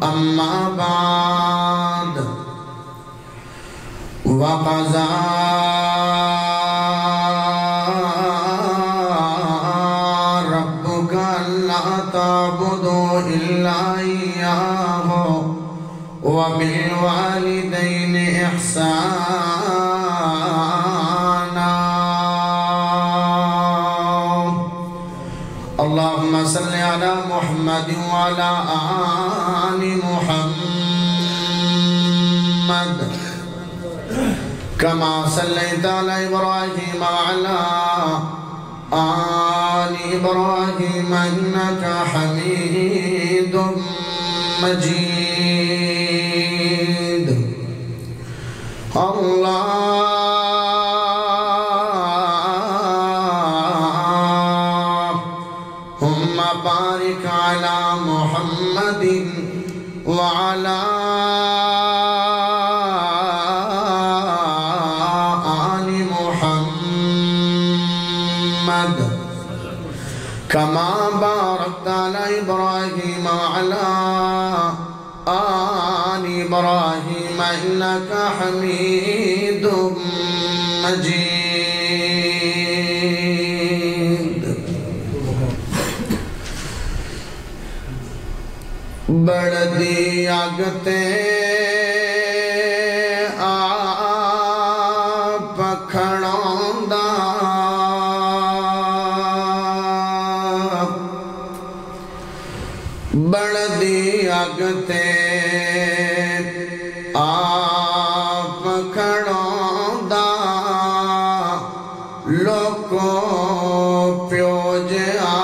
أما بعد وقضى ربك ألا تعبدوا إلا إياه وبالوالدين إحسانا اللهم صل على محمد وعلى آل محمد كما صليت على إبراهيم وعلى آل إبراهيم إنك حميد مجيد اللهم بارك على محمد وعلى آل محمد كما باركت على إبراهيم وعلى آل إبراهيم إنك حميد مجيد بڑھدی آگتے آپ کھڑوندا بڑھدی آگتے آپ کھڑوندا لوکو پیو جا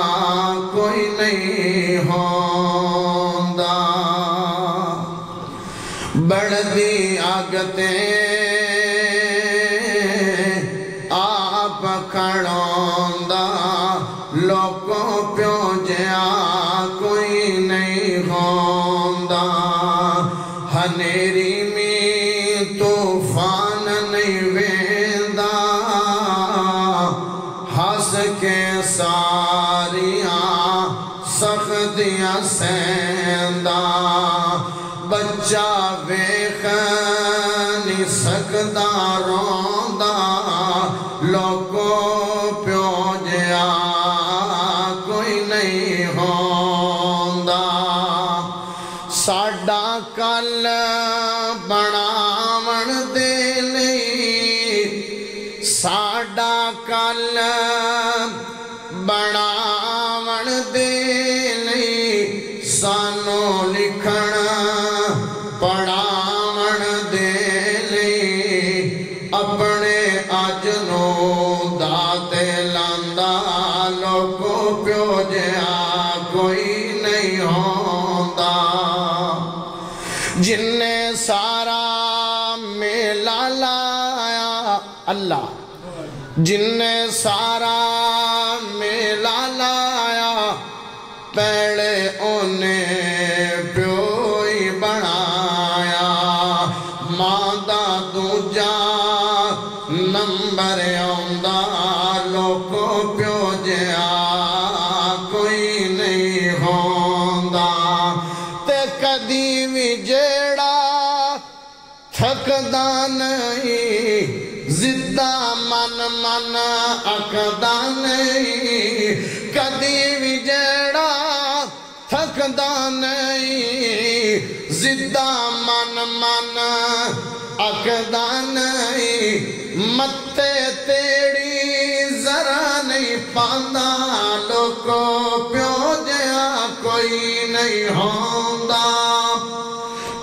کوئی نہیں ہوندا بڑھدی آگتے آپ کھڑوندا لوکو پیو جا کوئی نہیں ہوندا ہنیری میں طوفان نہیں ویندا ہس کے ساریاں سختیاں سیندا بچہ ویکھ نہیں سکدا روندا لوکو پیو جا کوئی نہیں ہوندا ساڈا کل بناون دے لئی ساڈا کل بناون دے لئی سانو لکھن پڑھاون دے لئی اپنے اج نو داتے لاندا لوکو پیو جا کوئی نہیں ہوندا جن نے سارا میلہ لایا اللہ جن نے سارا میلہ لایا پہلے انہیں پیوئی بنایا ماں دا دوجا نمبر آندا لوکو پیو جا کوئی نہیں ہوندا تے کدی بھی جیڑا تھکدا نہیں زدہ من اکدا نہیں کدی بھی جیڑا تھکدا نہیں زدہ من اکدا نہیں متے تیڑی ذرا نہیں پاندا لوکو پیو جا کوئی نہیں ہوندا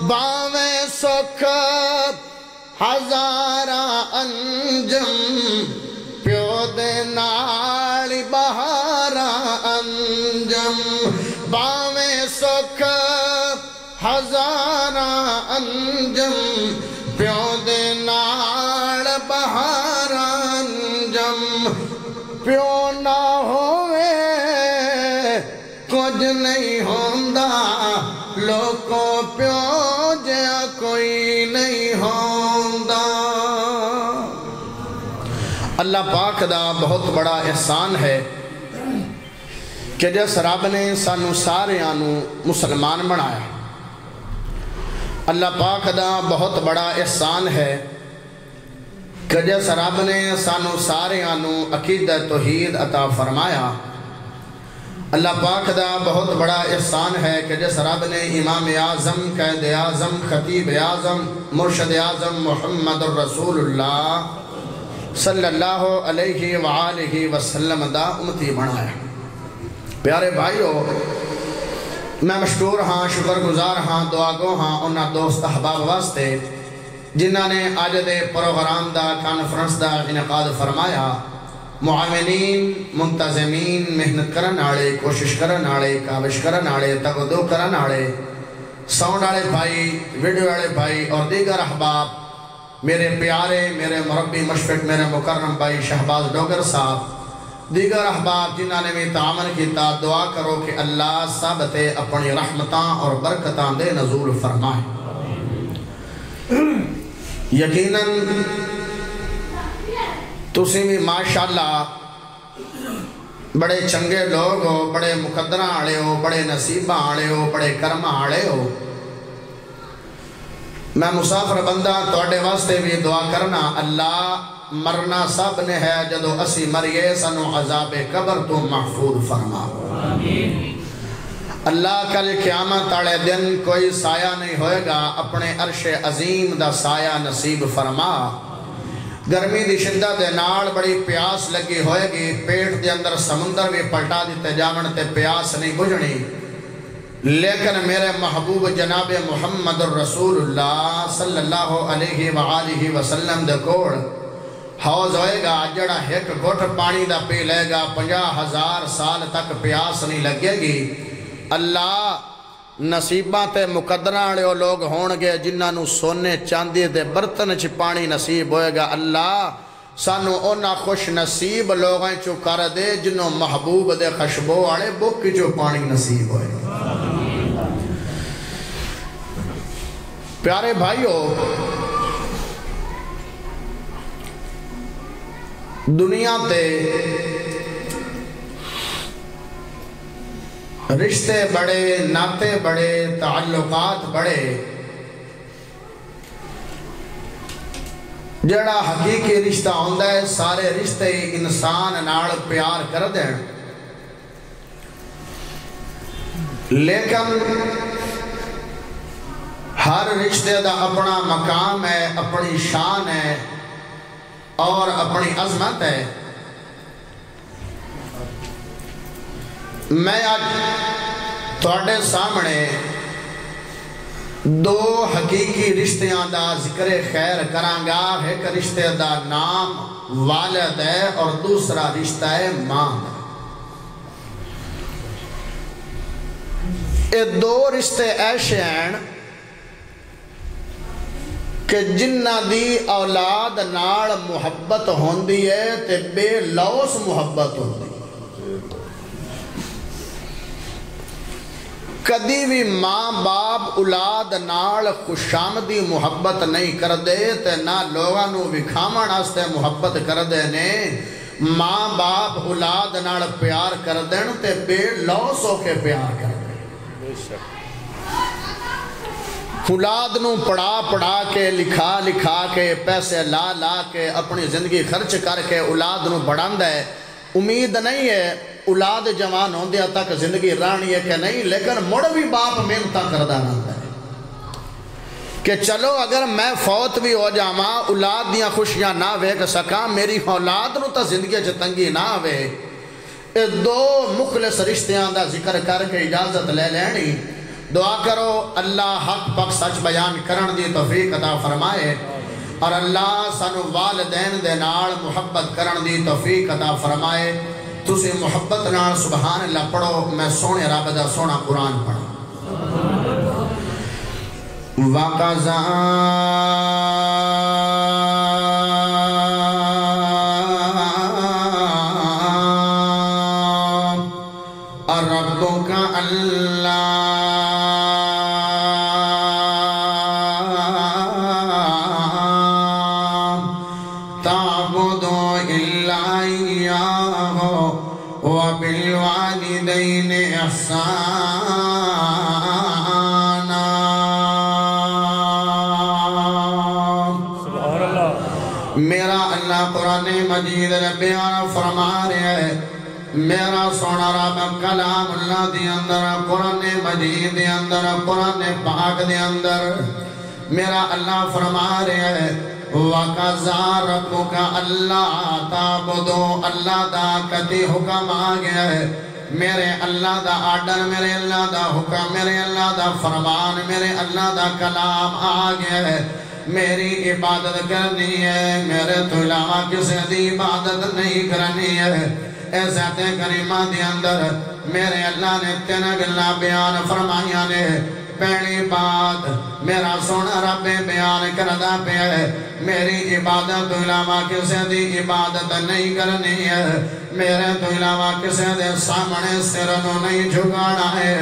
باویں سکھ ہزارہ انجم پیو دے نالی بہارا انجم باویں سکھ ہزارہ انجم پیو دے نال بہارا انجم پیو نہ ہوئے کچھ نہیں ہوندا لوکو پیو جا کوئی نہیں ہوندا اللہ پاک دا بہت بڑا احسان ہے کہ جس رب نے سانو سارے مسلمان بنایا، اللہ پاک دا بہت بڑا احسان ہے کہ جس رب نے سانو سارے عقیدہ توحید عطا فرمایا۔ اللہ پاک دا بہت بڑا احسان ہے کہ جس رب نے امام اعظم، قائد اعظم، خطیب اعظم، مرشد اعظم محمد الرسول اللہ صلی اللہ علیہ وآلہ وسلم دا امتی بنایا۔ پیارے بھائیو، میں مشکور ہاں، شکر گزار ہاں، دعا گو ہاں انہاں دوست احباب واسطے جنہاں نے آج دے پروگرام دا کانفرنس دا انعقاد فرمایا۔ معاونین، منتظمین، محنت کرن آڑے، کوشش کرن آڑے، کاوش کرن آڑے، تگدو کرن آڑے، ساؤنڈ آڑے بھائی، ویڈیو آڑے بھائی اور دیگر احباب، میرے پیارے، میرے مربی مشفق، میرے مکرم بھائی شہباز ڈوگر صاحب، دیگر احباب جنہاں نے بھی تعامل کیتا، دعا کرو کہ اللہ سب تے اپنی رحمتاں اور برکتاں دے نزول فرمائے۔ یقیناً تسی بھی ماشاءاللہ بڑے چنگے لوگ ہو، بڑے مقدرہ آڑے ہو، بڑے نصیبہ آڑے ہو، بڑے کرمہ آڑے ہو۔ میں مسافر بندہ توڑے واسطے بھی دعا کرنا، اللہ مرنا سب نے ہے، جدو اسی مریے سنو عذاب قبر تو محفوظ فرما۔ اللہ کل قیامت آڑے دن کوئی سایہ نہیں ہوئے گا، اپنے عرش عظیم دا سایہ نصیب فرما۔ گرمی دی شدت دے نال بڑی پیاس لگی ہوئے گی، پیٹ دے اندر سمندر بھی پلٹا دیتے جاون تے پیاس نہیں بجھنی، لیکن میرے محبوب جناب محمد الرسول اللہ صلی اللہ علیہ وآلہ وسلم دے کوڑ حوض ہوئے گا، جڑا ایک گھٹ پانی دا پی لے گا 50,000 سال تک پیاس نہیں لگے گی۔ اللہ نصیباں تے مقدرہ آڑے لوگ ہونگے جنہاں سونے چاندی دے برتن چھ پانی نصیب ہوئے گا، اللہ سانو اونا خوش نصیب لوگاں چو کر دے جنہوں محبوب دے خشبو آڑے بک چو پانی نصیب ہوئے گا۔ پیارے بھائیو، دنیا تے رشتے بڑے، ناتے بڑے، تعلقات بڑے، جڑا حقیقی رشتہ ہوندہ ہے سارے رشتے انسان ناڑ پیار کر دیں، لیکن ہر رشتے دا اپنا مقام ہے، اپنی شان ہے اور اپنی عظمت ہے۔ میں آج توڑے سامنے دو حقیقی رشتیاں دا ذکر خیر کرانگا۔ ایک رشتے دا نام والد ہے اور دوسرا رشتہ ہے ماں۔ یہ دو رشتے ایسے ہیں کہ جنہ دی اولاد ناڑ محبت ہوندی ہے تے بے لوس محبت ہوندی ہے۔ کدی بھی ماں باپ اولاد نال خوشامدی محبت نہیں کر دے تے نہ لوگاں نو وکھاون واسطے محبت کر دے نے۔ ماں باپ اولاد نال پیار کر دین تے بے لوس ہو کے پیار کر دے۔ اولاد نو پڑھا پڑھا کے، لکھا لکھا کے، پیسے لا لا کے، اپنی زندگی خرچ کر کے اولاد نو بڑھاندہ ہے۔ امید نہیں ہے اولاد جوان ہوندیا تک زندگی رانی ہے کہ نہیں، لیکن مڑ بھی باپ محنت کردہ رہتا ہے کہ چلو اگر میں فوت بھی ہو جاواں اولاد دیاں خوشیاں نہ ویکھ سکاں، میری اولاد نو تا زندگی چتنگی نہ ہوئے۔ اے دو مخلص رشتیاں دا ذکر کر کے اجازت لے لینی۔ دعا کرو اللہ حق پاک سچ بیان کرن دی توفیق عطا فرمائے، اور اللہ سانو والدین دے نال محبت کرن دی توفیق عطا فرمائے۔ تُسے محبت نال سبحان اللہ پڑھو، میں سونے رب دا سونا قرآن پڑھا۔ وَقَضَىٰ رَبُّكَ أَلَّا تعبدوا إلا إياه وبالوالدين وبالوالدین احسانا. سبحان اللہ. میرا اللہ قرآن مجید بیان فرما رہا ہے. میرا سونا رب کلام اللہ دے اندر قرآن مجید دے اندر قرآن پاک دے اندر میرا اللہ فرما رہا ہے وَقَضَى رَبُّكَ أَلَّا تَعْبُدُوا. اللہ دا کتی حکم آ گیا ہے. میرے اللہ دا آرڈر، میرے اللہ دا حکم، میرے اللہ دا فرمان، میرے اللہ دا کلام آ گیا ہے. میری عبادت کرنی ہے، میرے تو علاوہ کسی دی عبادت نہیں کرنی ہے. ایسے کریمہ دی اندر میرے اللہ نے تین گلہ بیان فرمائیاں نے. پہلی بات میرا سونا رب بیان کردہ پہ ہے میری عبادت تو علاوہ کسی دی عبادت نہیں کرنی ہے. میرے تو علاوہ کسی دے سامنے سر نو نہیں جھکانا ہے.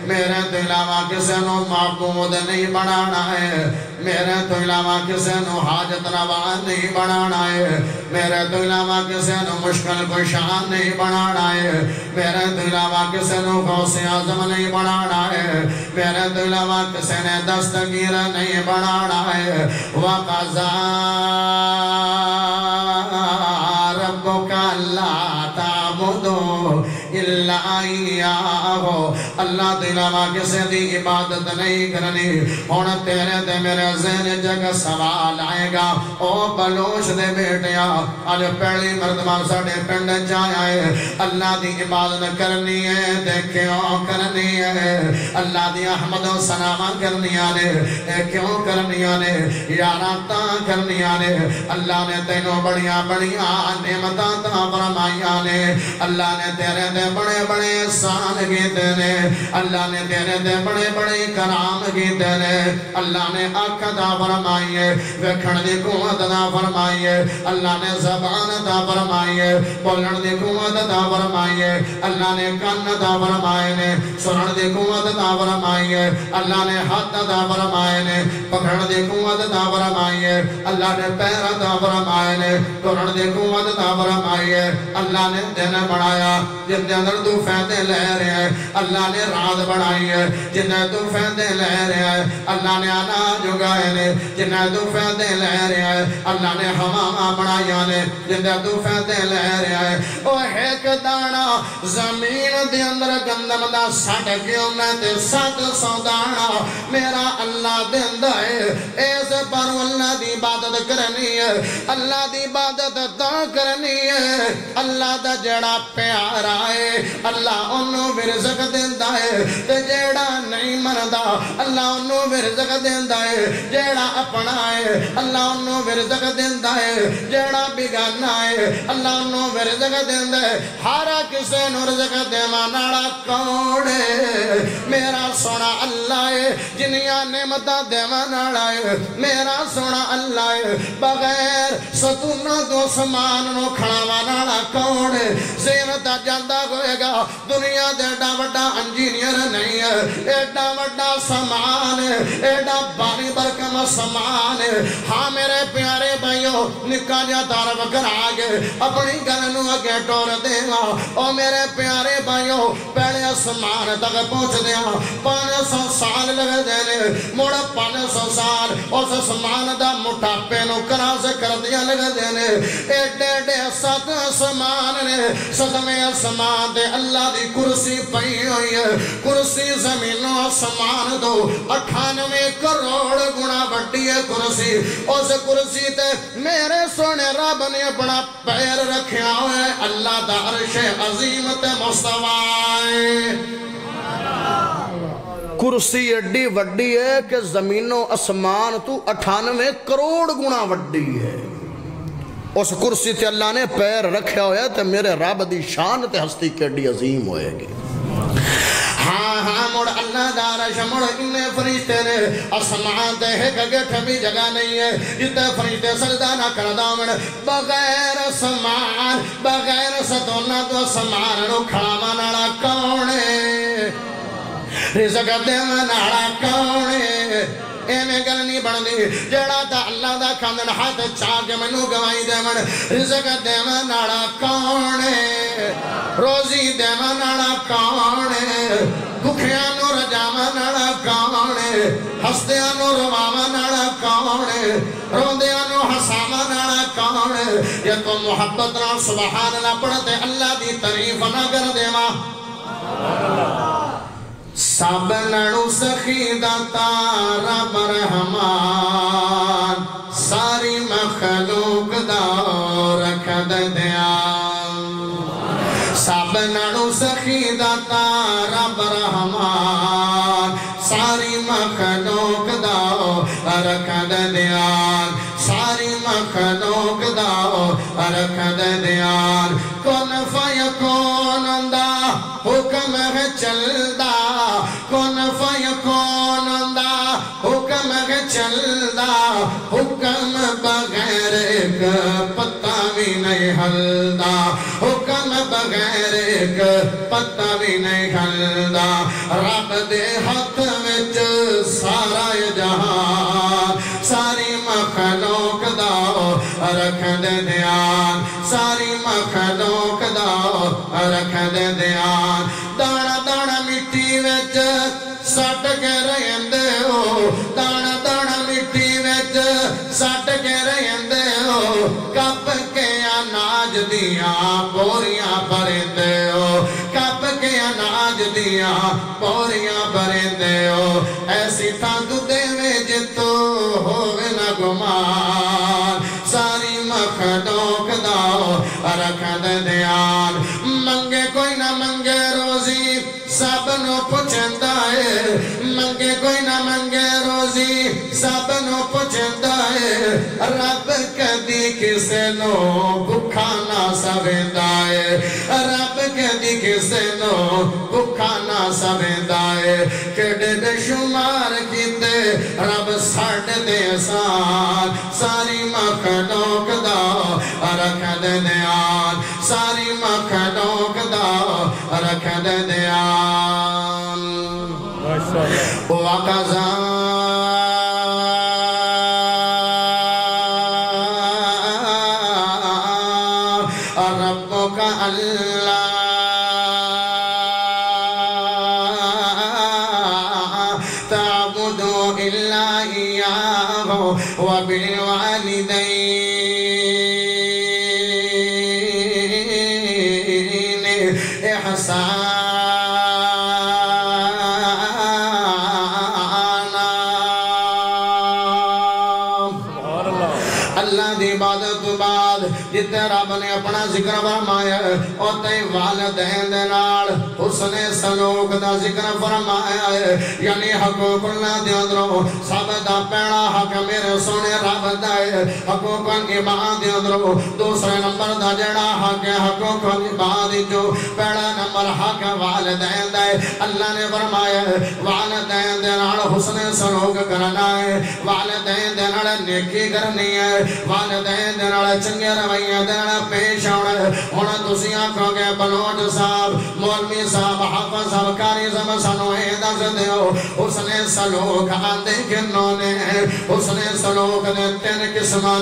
میرے تو علاوہ کسی نو معبود نہیں بنانا ہے. میرے تو علاوہ کسی نو حاجت روا نہیں بنانا ہے. میرے تو علاوہ کسی نو مشکل کشان نہیں بنانا ہے. میرے تو علاوہ کسی نو غوث اعظم نہیں بنانا ہے. میرے تو علاوہ کسی نے دستگیر نہیں بنانا ہے. وَقَضَى رَبُّكَ أَلَّا تَعْبُدُوا إِلَّا إِيَّاهُ. اللہ تو علاوہ کسی دی عبادت نہیں کرنی. ہون تیرے دے میرے ذہن جگہ سوال آئے گا او بلوش دے بیٹیا آج پہلی مردمان ساڑھے پنڈ جایا ہے. اللہ دی عبادت کرنی ہے تے کیوں کرنی ہے؟ اللہ دی احمد و سلامہ کرنی آنے کیوں کرنی آنے؟ یاراتا کرنی آنے. اللہ نے تینوں بڑیاں بڑیاں نعمتاں تا فرمائی آنے. اللہ نے تیرے دے بڑے بڑے احسان کیتے نے. اللہ نے تیرے دے بڑے بڑے کرام کیتے نے. اللہ نے آنکھ عطا فرمائی ہے، ویکھن دی قوت عطا فرمائی ہے. اللہ نے زبان عطا فرمائی ہے، بولن دی قوت عطا فرمائی ہے. اللہ نے کان عطا فرمائے نے، سنن دی قوت عطا فرمائی ہے. اللہ نے ہاتھ عطا فرمائے نے، پکڑن دی قوت عطا فرمائی ہے. اللہ نے پیر عطا فرمائے نے، ٹرن دی قوت عطا فرمائی ہے. اللہ نے دن بنایا جن دے اندر تو فائدے لے رہے ہیں. اللہ نے رات بنائی ہے جن دے تو فائدے لے رہے ہیں. اللہ نے اناج اگائے نے جن دے تو فائدے لے رہے ہیں. اللہ نے ہوا بنایا نے جن دے تو فائدے لے رہے ہیں. او ایک دانا زمین دے اندر گندم دا سٹ کیوں میں تے 700 دانا میرا اللہ دیندا ہے. اس پر اللہ دی عبادت کرنی ہے. اللہ دی عبادت تا کرنی ہے. اللہ دا جڑا پیارا ہے اللہ انہوں بھی رزق دیندا ہے تے جڑا نہیں مندا اللہ انہوں بھی رزق دیندا ہے. جڑا اپنا ہے اللہ انہوں بھی رزق دیندا ہے. جڑا بیگانہ ہے اللہ انہوں بھی رزق دیندا ہے. ہر کسے نو رزق دیوان والا کون ہے؟ میرا سونا اللہ ہے. جنیاں نعمتاں دیوان والا ہے میرا سونا اللہ ہے. بغیر ستونہ دو سمان نو کھڑاوان والا کون ہے؟ زینتا جاندہ ہوئے گا دنیا دے ایڈا وڈا انجینئر نہیں ہے. ایڈا وڈا سامان ہے، ایڈا باری برکم سامان ہے. ہاں میرے پیارے بھائیو نکا جا تعارف کرا گے اپنی گھرنو اگے ٹور دے گا. او میرے پیارے بھائیو پہلے سامان تک پہنچ دیا 500 سال لگے دینے. موڑ 500 سال اس سامان دا مٹاپے نو کرا سے کر دیا لگے دینے. ایڈے ایڈے 7 سامان نے صدمے سامان دے اللہ دی کرسی پئی ہوئی ہے. کرسی زمینوں سامان دو 98 کروڑ گنا بڑی ہے کرسی. اس کرسی تے میرے سونے رب نے اپنا پیر رکھیا ہوئے. اللہ دا عرش عظیم تے مستوی. کرسی ایڈی وڈی ہے کہ زمین و اسمان تو 98 کروڑ گنا وڈی ہے. اس کرسی تے اللہ نے پیر رکھیا ہویا تے میرے رب دی شان تے ہستی کیڈی عظیم ہوئے گی. ہاں ہاں مڑ اللہ دارش مڑ انہیں فرشتے نے اسمان دے ایک گٹھ بھی جگہ نہیں ہے جتے فرشتے سجدہ نہ کردہ من بغیر سمان بغیر ستونہ تو سمان نو کھڑا منانا کونے رزق دے منانا کونے ایویں گل نہیں بندی جڑا تا اللہ دا کھاندن ہاتھ چاہ کے مینوں گوائی دیون رزق دیون والا کون ہے روزی دیون والا کون ہے بھکھیاں نو رجاون والا کون ہے ہسدیاں نو رواون والا کون ہے روندیاں نو ہساون والا کون ہے یہ تو محبت نال سبحان اللہ پڑھتے اللہ دی تعریف نہ کر دیواں سب نڑو سخی داتا رب رحمان ساری مخلوق دا رکھ دیان سب نڑو سخی داتا رب رحمان ساری مخلوق دا رکھ دیان ساری مخلوق دا رکھ دیان کون فیکون دا حکم ہے چلدا کون فیکون دا حکم ہے چلدا حکم بغیر ایک پتہ بھی نہیں ہلدا حکم بغیر ایک پتہ بھی نہیں ہلدا رب دے ہاتھ وچ سارا جہان ساری مخلوق دا رکھ دیان ساری مخلوق دا رکھ دیان دانا دانا مٹی وچ سٹ کے رہندے ہو دانا دانا مٹی وچ سٹ کے رہندے ہو کپ کے اناج دیاں بوریاں بھریندے ہو کپ کے اناج دیاں بوریاں بھریندے ہو ایسی تھاں دے میں جتو ہووے نہ گمان ساری مخلوق دا رکھ دیان منگے کوئی نہ منگے روزی سب نو پچھندا ہے منگے کوئی نہ منگے روزی سب نو پچھندا ہے رب کدی کسے نو بھکھا نہ سویندا ہے رب کدی کسے نو بھکھا نہ سویندا ہے کڈے بے شمار کیتے رب ساڈے دے احسان ساری مخلوق دا رکھ دیان ساری مخلوق دا رکھ دیان وقضا ربک اللہ تعبدوا الا اياه وبالوالدين احسانا اللہ دی عبادت بعد جتے رب نے اپنا ذکر فرمایا اور تے والدین دے نال حسن سلوک دا ذکر فرمایا ہے یعنی حقوق اللہ دے اندروں سب دا پہلا حق میرے سونے رب دا ہے حقوق ایمان دے اندروں دوسرے نمبر دا جڑا حق ہے حقوق ایمان جو پہلا نمبر حق والدین دا ہے اللہ نے فرمایا ہے والدین دے نال حسن سلوک کرنا ہے والدین دے نال نیکی کرنی ہے والدین دے نال چنگے رویے دے نال پیش آنا ہے ہن تسی آکھو گے بلوچ صاحب مولوی صاحب حافظ صاحب قاری صاحب سانو اے دس دیو حسن سلوک آندے کنوں نے حسن سلوک دے تین قسماں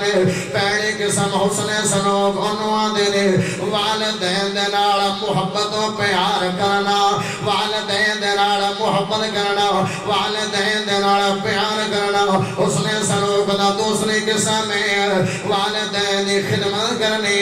نے پہلی قسم حسن سلوک اونوں آندے نے والدین دے نال محبت و پیار کرنا والدین دے نال محبت کرنا والدین دے نال پیار کرنا حسن سلوک دا دوسری قسم ہے والدین دی خدمت کرنی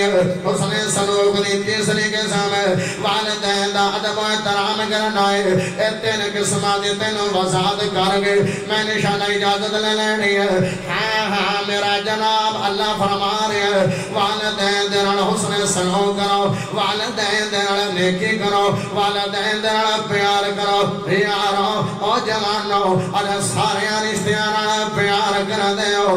حسن سلوک دی تیسری قسم ہے والدین دا ادب و احترام کرنا ہے اے تین قسماں دی تینوں وضاحت کر گئے میں نشانہ اجازت لے لینی ہے ہاں میرا جناب اللہ فرما رہے ہیں والدین دے نال حسن سلوک کرو والدین دے نال نیکی کرو والدین دے نال پیار کرو یارو او جوانو اج سارے رشتیاں نال پیار کر دیو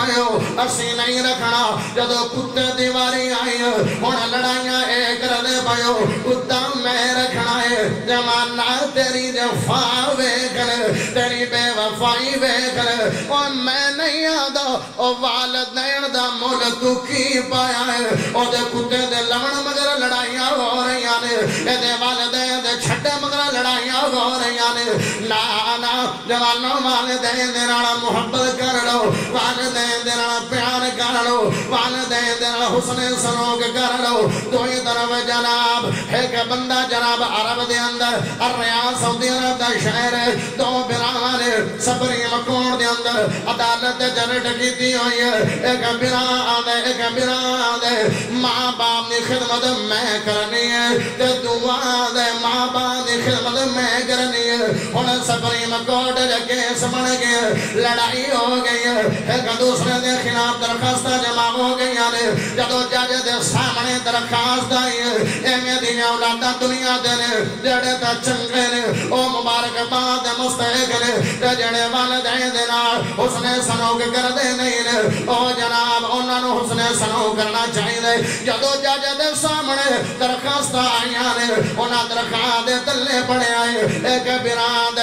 پائے ہو اسی نہیں رکھنا جدو کتے دیواری آئی ہن لڑائیاں اے کردے پائے ہو کتا میں رکھنا ہے زمانہ تیری جفا ویکھن تیری بے وفائی ویکھن او میں نہیں آدا او والدین دا مول تو کی پایا ہے او دے کتے دے لمن مگر لڑائیاں ہو رہی نے اے دے والدین دے چھٹے مگر لڑائیاں ہو رہی نے نا جوانوں والدین دے نال محبت کر لو والدین دے نال پیار کر لو والدین دے نال حسن سلوک کر لو دوئی طرف جناب ایک بندہ جناب عرب دے اندر الریاض سعودی عرب دا شہر دو براواں نے صبری مکون دے اندر عدالت جنٹ کیتی ہوئی ہے ایک برا دے ماں باپ دی خدمت میں کرنی ہے تے دعا دے ماں باپ دی خدمت میں کرنی ہے ہن صبری مکوٹ جگے سمجھ گئے لڑائی ہو گئی ہے ایک دوسرے دے خلاف درخواست جمع ہو گئی نے جدو جج دے سامنے درخواست آئی ہے ایویں دی اولاداں دنیا دے نے جڑے تے چنگے نے او مبارک باد مستحق نے تے جڑے والدین دے نال حسن سلوک کردے نہیں نے او جناب انہاں نوں حسن سلوک کرنا چاہیے جدو جج دے سامنے درخواست آئیاں نے انہاں درخواست دے تلے پڑے آئے ایک براد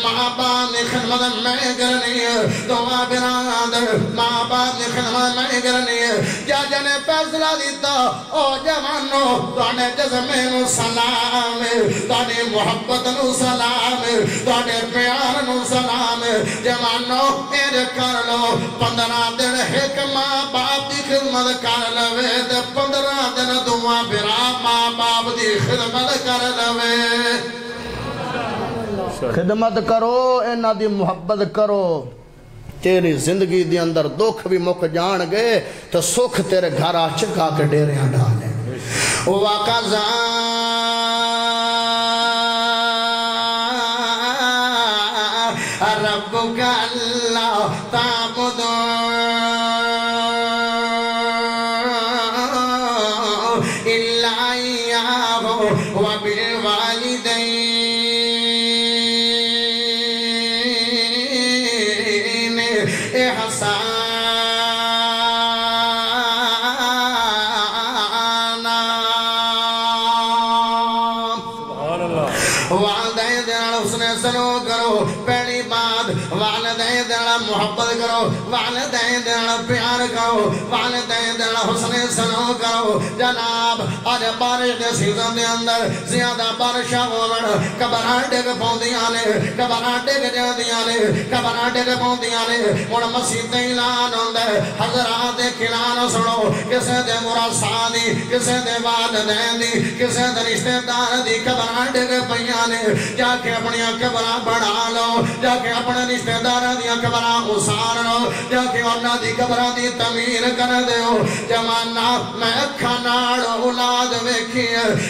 ماں باپ دی خدمت میں کرنی ہے دعا براد ماں باپ دی خدمت میں کرنی ہے جج نے فیصلہ دیتا او جوانو تواڈے جسمے نو سلام تواڈی محبت نو سلام تواڈے پیار نو سلام جوانو اے کر لو 15 دن ایک ماں باپ دی خدمت کر لوے تے 15 دن دعا برا ماں باپ دی خدمت کر لوے خدمت کرو انہاں دی محبت کرو تیری زندگی دی اندر دکھ بھی مک جان گئے تو سکھ تیرے گھر آ چکا کے ڈیریاں ڈالیں وَقَضَا رَبُّكَ أَلَّا تَعْبُدُوا إِلَّا إِيَّاهُ وَبِالْوَالِدَيْنِ والدین دینا محبت کرو والدین دینا پیار کرو والدین دینا حسن سلو کرو جناب آج بارش دے سیزن دے اندر زیادہ بارشاں ہون قبراں ڈگ پوندیاں نے قبراں ڈگ جاندیاں نے قبراں ڈگ پوندیاں نے ہن مسجد اعلان ہوندا ہے حضرات دے اعلان سنو کسے دے مراساں دی کسے دے والدین دی کسے دے رشتہ دار دی قبراں ڈگ پیاں نے جا کے اپنی قبراں بنا لو جا کے اپنے رشتہ داراں دی قبراں اسار لو جا کے انہاں دی قبراں دی تعمیر کر دیو جواناں میں اکھاں نال اولاد ویکھی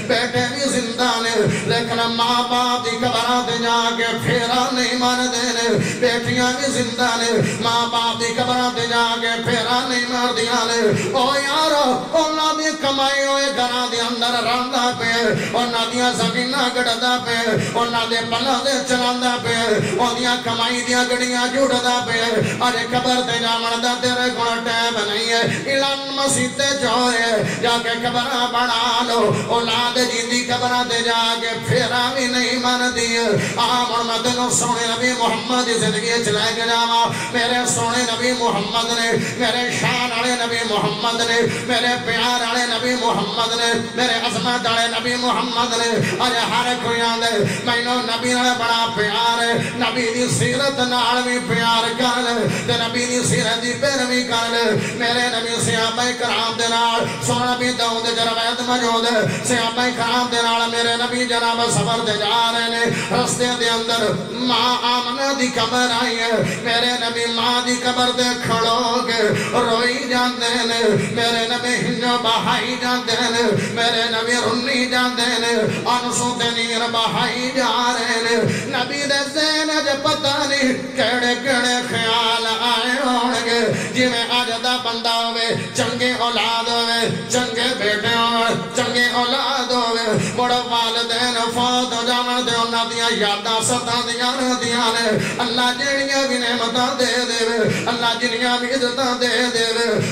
بیٹے بھی زندہ نے لیکن ماں باپ دی قبراں تے جا کے پھیرا نہیں مار دے بیٹیاں بھی زندہ نے ماں باپ دی قبراں تے جا کے پھیرا نہیں مار دیاں نے او یارو انہاں دی کمائی ہوئے گھراں دے اندر رہندا پے انہاں دیاں زمیناں گڑدا پے انہاں دے پلاں دے چلاندا پے اودیاں کمائی دیاں گڑیاں جڑدا پے ارے قبر تے جاون دا تیرے کول ٹائم نہیں ہے اعلان مسجد تے جوئے جا کے قبراں بنا لو اولاد جیندی قبراں تے جا کے پھیرا بھی نہیں من دی محمد نو سونے نبی محمد دی زندگی وچ لے کے جاواں میرے سونے نبی محمد نے میرے شان والے نبی محمد نے میرے پیار والے نبی محمد نے میرے عظمت والے نبی محمد نے ارے ہر کوئی آندے مینوں نبی نال بڑا پیار ہے نبی دی سیرت نال بھی پیار کر لے تے نبی دی سیرت دی پیروی کر لے میرے نبی صحابہ کرام دے نال سونا نبی داؤد دی روایت موجود ہے صحابہ کرام دے نال میرے نبی جناب سفر تے جا رہے نے رستے دے اندر ماں آمنہ دی قبر آئی ہے میرے نبی ماں دی قبر تے کھڑو کے روئی جاندے نے میرے نبی ہنجو بہائی جاندے نے میرے نبی رنی جاندے نے انسوں تے نیر بہائی جا رہے نے نبی دے ذہن اج پتہ نہیں کیڑے کیڑے خیال آئے ہون گے جی میں آج دا بندہ ہوئے چنگے اولاد ہوئے چنگے بیٹے ہوئے چنگے اولاد ہوئے مڑ والدین فوت ہو جاون تے انہاں دیاں یاداں ستاں دیاں رہندیاں نے اللہ جڑیاں بھی نعمتاں دے دے اللہ جنیاں بھی عزتاں دے دے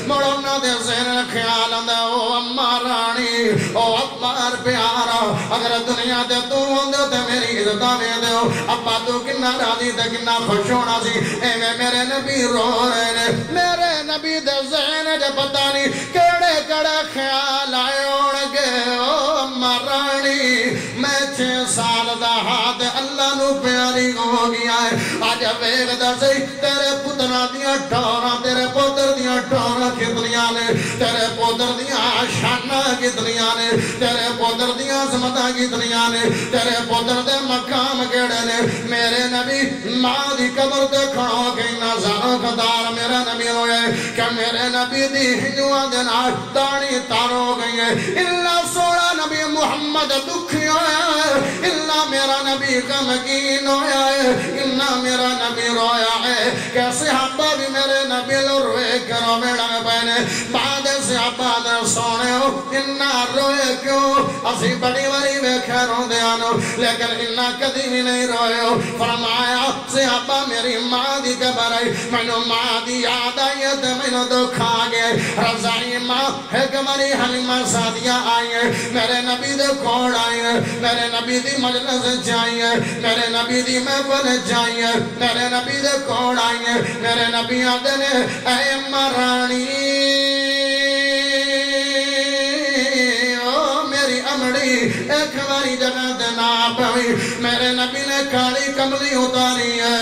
مڑ انہاں دے ذہن خیال آندا او اماں رانی او اکبر پیارا اگر دنیا تے تو ہوندے تے میری عزتاں وے دیو ابا تو کنا راضی تے کنا خوش ہونا سی ایویں میرے نبی رو رہے نے میرے نبی دے ذہن وچ پتہ نہیں کیڑے کیڑے خیال آئے ہون گے او اماں رانی میں 6 سال دا ہاتھ اللہ نو پیاری ہو گیا ہے آج ویکھ دا سی تیرے پتراں دیاں ٹوراں تیرے پتر دیاں ٹوراں کتنیاں نے تیرے پتر دیاں شاناں کتنیاں نے تیرے پتر دیاں عظمتاں کتنیاں نے تیرے پتر دے مقام کیڑے نے میرے نبی ماں دی قبر تے کھڑو کے نظر خدار میرا نبی ہوئے کہ میرے نبی دی ہندوان دے نال داڑھی تارو گئی ہے اللہ سوڑا نبی محمد دکھی ہویا ہے اللہ میرا نبی غمگین ہویا ہے اللہ میرا نبی رویا ہے کہ صحابہ بھی میرے نبی لو روئے کرو میڑا میں پہنے بعد صحابہ دے سونے ہو انہا روئے کیوں اسی بڑی وری میں کھروں دے آنو لیکن انہا کدی بھی نہیں روئے ہو فرمایا صحابہ میری ماں دی قبر آئی مینو ماں دی یاد آئی ہے تے مینو دکھا گئے رضائی ماں حکمری حلیمہ سادیاں آئی ہیں میرے نبی دے کھوڑ آئی ہیں میرے نبی دی مجلس جائی ہیں میرے نبی دی محفل جائی ہیں میرے نبی دے کھوڑ آئی ہیں میرے نبی آدھے نے اے مرانی ایک ہماری جگہ دینا پہوئی میرے نبی نے کالی کملی اتاری ہے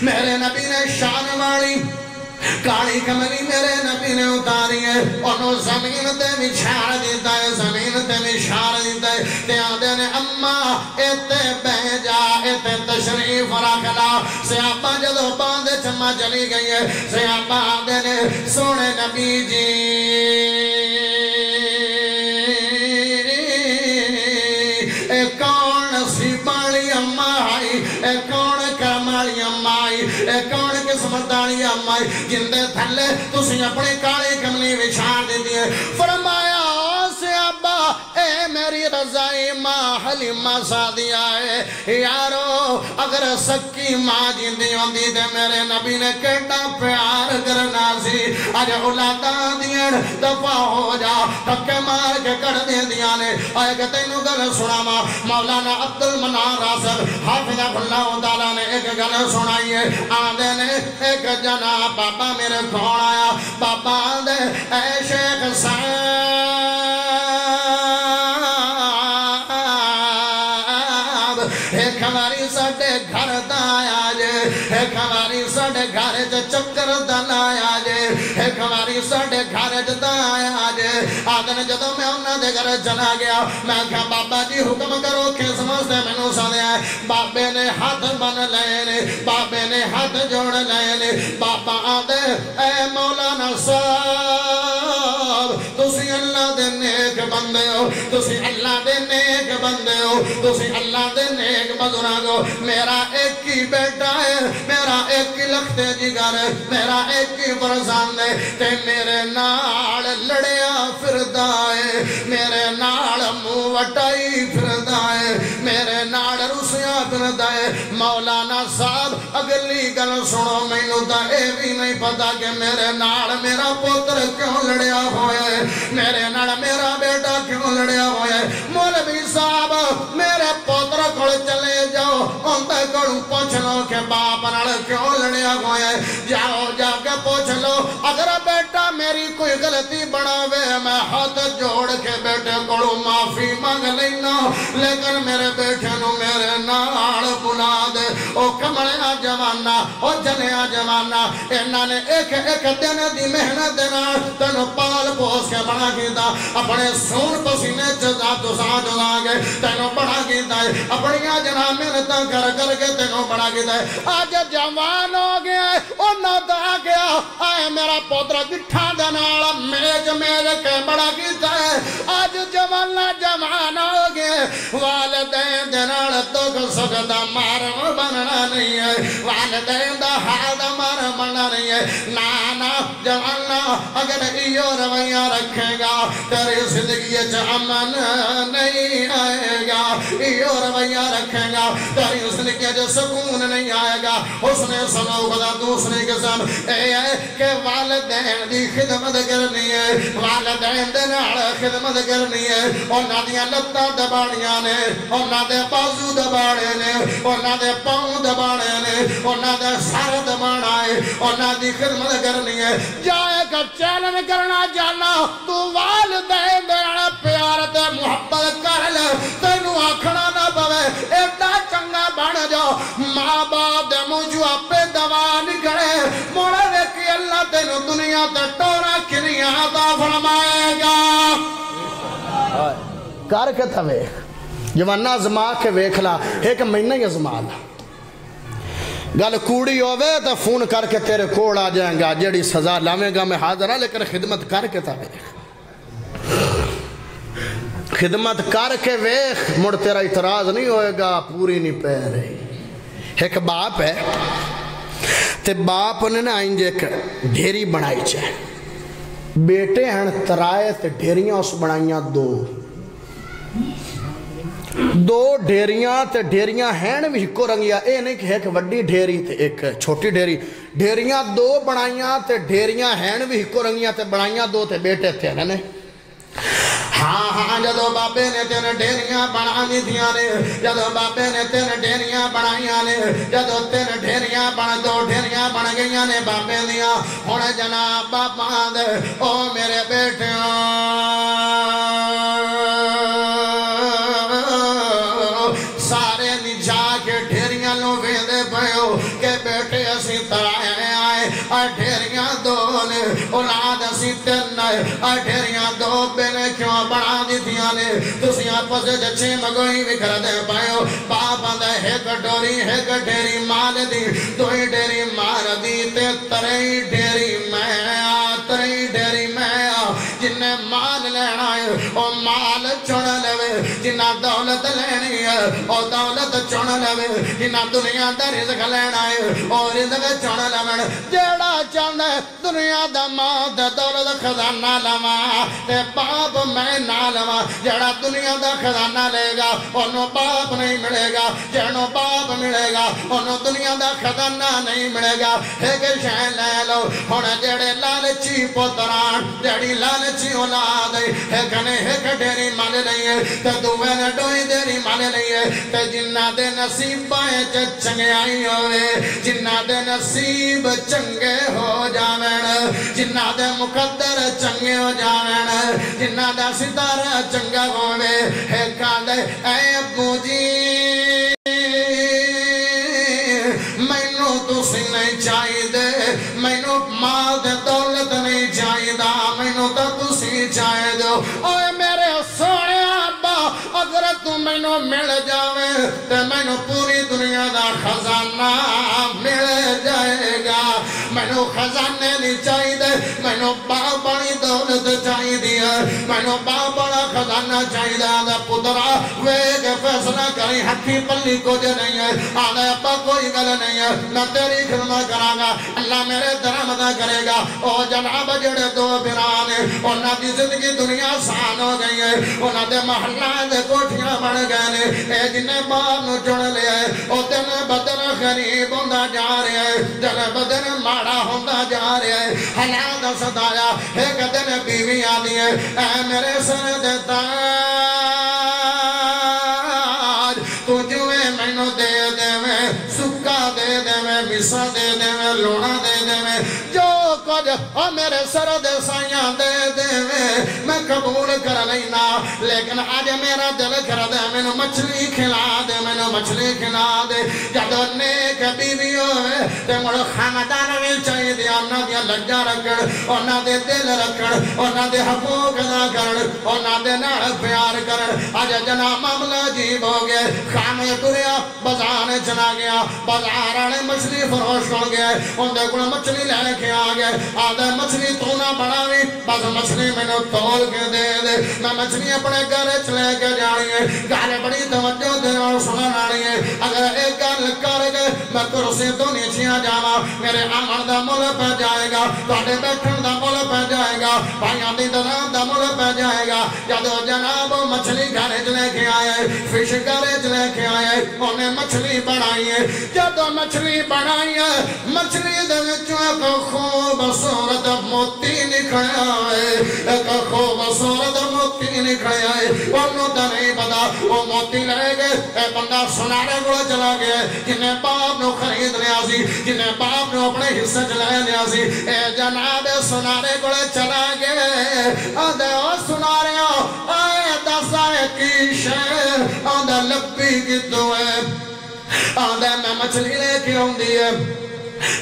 میرے نبی نے شان والی کالی کملی میرے نبی نے اتاری ہے انہوں زمین تے بچھار دیتا ہے زمین تے بچھار دیتا ہے تے آدھے نے اممہ ایتے بہ جا ایتے تشریف رکھلا سیابہ جدو باندے چمہ چلی گئی ہے سیابہ آدھے نے سونے نبی جی کون کرمالی امائی کون قسمتالی امائی جندے تھلے تسی اپنی کالی کملی وچھار دی دیئے فرمایا سے ابا اے میری رضائی ماں حلیمہ سادیہ ہے یارو اگر سکی ماں جندی ہوندی دے میرے نبی نے کیڑا پیار کرنا سی آج اولاداں دیئن دفع ہو جا ٹھکے مار کے کڑ دے دیا نے آئے کہ تینوں گل سنا ماں مولانا عبدالمنان راسل حافظہ اللہ تعالیٰ نے ایک گل سنائی ہے آدھے نے ایک جناب بابا میرے کھوڑ آیا بابا آدھے اے شیخ صاحب ایک ہماری ساڑھے گھر دا آیا جے ایک ہماری ساڑھے گھر جے چکر دا آیا جے ایک ہماری ساڑھے گھر جے دا آیا جے آدھن جدو میں انہاں دے گھر چلا گیا میں کہا بابا جی حکم کرو کس مستے میں نو سادے آئے بابے نے ہاتھ بن لینے بابے نے ہاتھ جوڑ لینے بابا آدھے اے مولانا صاحب تسی اللہ دے نیک بندے ہو تسی اللہ دے نیک بندے ہو تسی اللہ دے نیک بزرگ ہو میرا ایک ہی بیٹا ہے میرا ایک ہی لخت جگر ہے میرا ایک ہی فرزند ہے تے میرے نال لڑیا پھردا ہے میرے نال منہ وٹائی پھردا ہے میرے نال رسیا پھردا ہے مولانا صاحب اگلی گل سنو مینوں تے اے بھی نہیں پتا کہ میرے نال میرا پتر کیوں لڑیا ہویا ہے میرے نال میرا بیٹا کیوں لڑیا ہویا ہے مولوی صاحب میرے پتر کول چلے جاؤ اندے کولوں پوچھ لو کہ باپ نال کیوں لڑیا ہویا ہے جاؤ جا کے پوچھ لو اگر بیٹا میری کوئی غلطی بناوے میں ہاتھ جوڑ کے بیٹے کولوں معافی مانگ لینا لیکن میرے بیٹے نو میرے نال بلا دے او کمڑیا جوانا او جنیا جوانا انہاں نے ایک دن دی محنت دینا تینو پال پوس کے بڑا کیتا اپنے سون پسینے جزا تو ساتھ جزا گے تینو بڑا کیتا ہے اپنیاں جنا محنتاں کر کے تینو بڑا کیتا ہے آج جوان ہو گیا ہے انہاں دا گیا آئے میرا پوتر گٹھا دنال میج کے بڑا کیتا ہے آج جوان ہو گیا والدین دنال تک سجدہ مارم بننا نہیں ہے والدین دا حال مارم بننا نہیں ہے نانا جوانا اگر ایو رویہ رکھے گا تیری زندگی امن نہیں آئے گا ایو رویہ رکھے گا تیری زندگی سکون نہیں آئے گا اس نے سنو خدا دوسرے قسم اے ہے کہ والدین دی خدمت کرنی ہے والدین دے نال خدمت کرنی ہے انہاں دیاں لتاں دباڑیاں نے انہاں دے بازو دباڑے نے انہاں دے پاؤں دباڑے نے انہاں دے سر دباڑا ہے انہاں دی خدمت کرنی ہے جائے کا چیلن کرنا جانا تو والدین دے نال پیار تے محبت کر لے تینوں آکھنا نہ پوے ایڈا چنگا بن جاؤ ماں باپ دے موجو اپے دوا نکلے موڑے ویکھی اللہ تینوں دنیا تے ٹورا کنیاں عطا فرمائے گا کر کے تھا ویکھ جوانا ازما کے ویکھ لا ایک مہینہ ہی ازما لا گل کوڑی ہوئے تو فون کر کے تیرے کوڑ آ جائیں گا جیڑی سزا لاویں گا میں حاضر ہاں لیکن خدمت کر کے تھا ویکھ خدمت کر کے ویکھ مڑ تیرا اعتراض نہیں ہوئے گا پوری نہیں پہ رہی ایک باپ ہے تے باپ نے نا آئیں ایک ڈھیری بنائی چاہے بیٹے ہیں ترائے تے ڈھیریاں اس بنائیاں دو ڈھیریاں تے ڈھیریاں ہیں بھی ہکو رنگیا اے نہیں کہ ایک وڈی ڈھیری تے ایک چھوٹی ڈھیری ڈھیریاں دو بنائیاں تے ڈھیریاں ہیں بھی ہکو رنگیاں تے بنائیاں دو تے بیٹے تھے نا ہاں ہاں جدو بابے نے تین ڈھیریاں بنانی دیاں نے جدو بابے نے تین ڈھیریاں بنائیاں نے جدو تین ڈھیریاں بن دو ڈھیریاں بن گئیاں نے بابے دیاں ہن جناب بابا دے او میرے بیٹیاں سارے نجا کے ڈھیریاں لو ویندے پئے کہ بیٹے اسی ترائے آئے ڈھیریاں دو نے اولاد اسی تین آئے ڈھیریاں دو بینے کیوں بڑھا دی دیاں نے تسی آپس جچے مگوئی وکھر دے پائے بابا دے ایک ڈوری ایک ڈھیری مال دی دوئی ڈھیری مار دی تے ترئی ڈھیری میں جنہیں مال لینا ہے او مال چن لے جنہ دولت لینی ہے او دولت چن لے جنہ دنیا دا رزق لینا ہے او رزق چن لے جیڑا چاند ہے دنیا دا ماں دا دولت خزانہ لما تے باپ میں نہ لما جیڑا دنیا دا خزانہ لے گا انہوں باپ نہیں ملے گا جنہوں باپ ملے گا انہوں دنیا دا خزانہ نہیں ملے گا ایک شہن لے لو ہونے جیڑے لالچی پتران جیڑی لالچی اولاد ہے ایکنے ایک ڈیری مالے نہیں ہے تے دوے نے ڈوئی دیری مالے نہیں ہے تے جنہ دے نصیب بائیں چنگے آئی ہوئے جنہ دے نصیب چنگے ہو جاویں جنہ دے مقدر چنگے ہو جاویں جنہ دا ستارہ چنگا ہوئے ایکان دے اے ابو جی مینوں تسی نہیں چاہی دے مینوں مال دے دولت نہیں چاہی دا مینوں تا تسی چاہی دو اوے میرے سونے ابا اگر تو مینوں مل جاوے تے مینوں پوری دنیا دا خزانہ مل جائے گا مینوں خزانے نہیں چاہی دے مینوں بڑی دولت چاہی دیا مینوں بڑا خزانہ چاہی دا پترا ویگ فیصلہ کریں ہتھی پلی کچھ نہیں ہے آدھے ابا کوئی گل نہیں ہے میں تیری خدمت کراں گا اللہ میرے درآمدہ کرے گا او جناب جڑے دو بھرانے انہاں دی زندگی دنیا آسان ہو گئی ہے انہاں دے محلہ دے کوٹھیاں بن گئے نے اے جنہیں باپ نو چن لیا ہے او دن بدن غریب ہوندہ جا رہے ہیں دن بدن ماڑا ہوندہ جا رہے ہیں حالات صدایا ایک دن بیوی آدھی ہے اے میرے سر دے تاج تجھوے مینو دے دے میں سکا دے دے میں مسا دے دے میں لونا دے دے میں جو کچھ میرے سر دے سائیاں دے دے میں قبول کر لینا لیکن آج میرا دل کر دے میں نو مچھلی کھلا دے میں نو مچھلی کھلا دے جدو نیک بیوی ہوئے تے مڑو خاندان میں چاہی دیا انہاں دیا لجا رکھڑ انہاں دے دل رکھڑ انہاں دے حقوق ادا کرن انہاں دے نال پیار کرن آج جناب معاملہ عجیب ہو گئے خانے ٹریا بازار چلا گیا بازار آنے مچھلی فروش کر گئے ان دے گوڑا مچھلی لینے کے آگئے آدھے مچھلی تو نہ بڑھاوی بس مچھلی میں نے تول کے دے دے میں مچھلی اپنے گھر چلے کے جانی ہے ہے گل بڑی توجہ دے نال سنن والی ہے اگر ایک گل کر کے میں کرسی تو نیچیاں جاواں میرے آمن دا مل پہ جائے گا تواڈے بیٹھن دا مل پہ جائے گا بھائیاں دی دلان دا مل پہ جائے گا جدو جناب مچھلی گھر چ لے کے آئے فش گھر چ لے کے آئے انہیں مچھلی بنائی ہے جدو مچھلی بنائی ہے مچھلی دے وچوں ایک خوبصورت موتی نکلیا ہے ایک خوبصورت موتی نکلیا ہے انہوں تو نہیں پتا وہ موتی لے گئے اے بندہ سنارے کو چلا گیا جنہیں باپ نو خرید لیا سی جنہیں باپ نو اپنے حصے چلے لیا سی اے جناب سنارے کو چلا گئے آدھے او سنارے آئے دسائے کی شے آدھے لپی کی دوئے آدھے میں مچھلی لے کے ہوں دیئے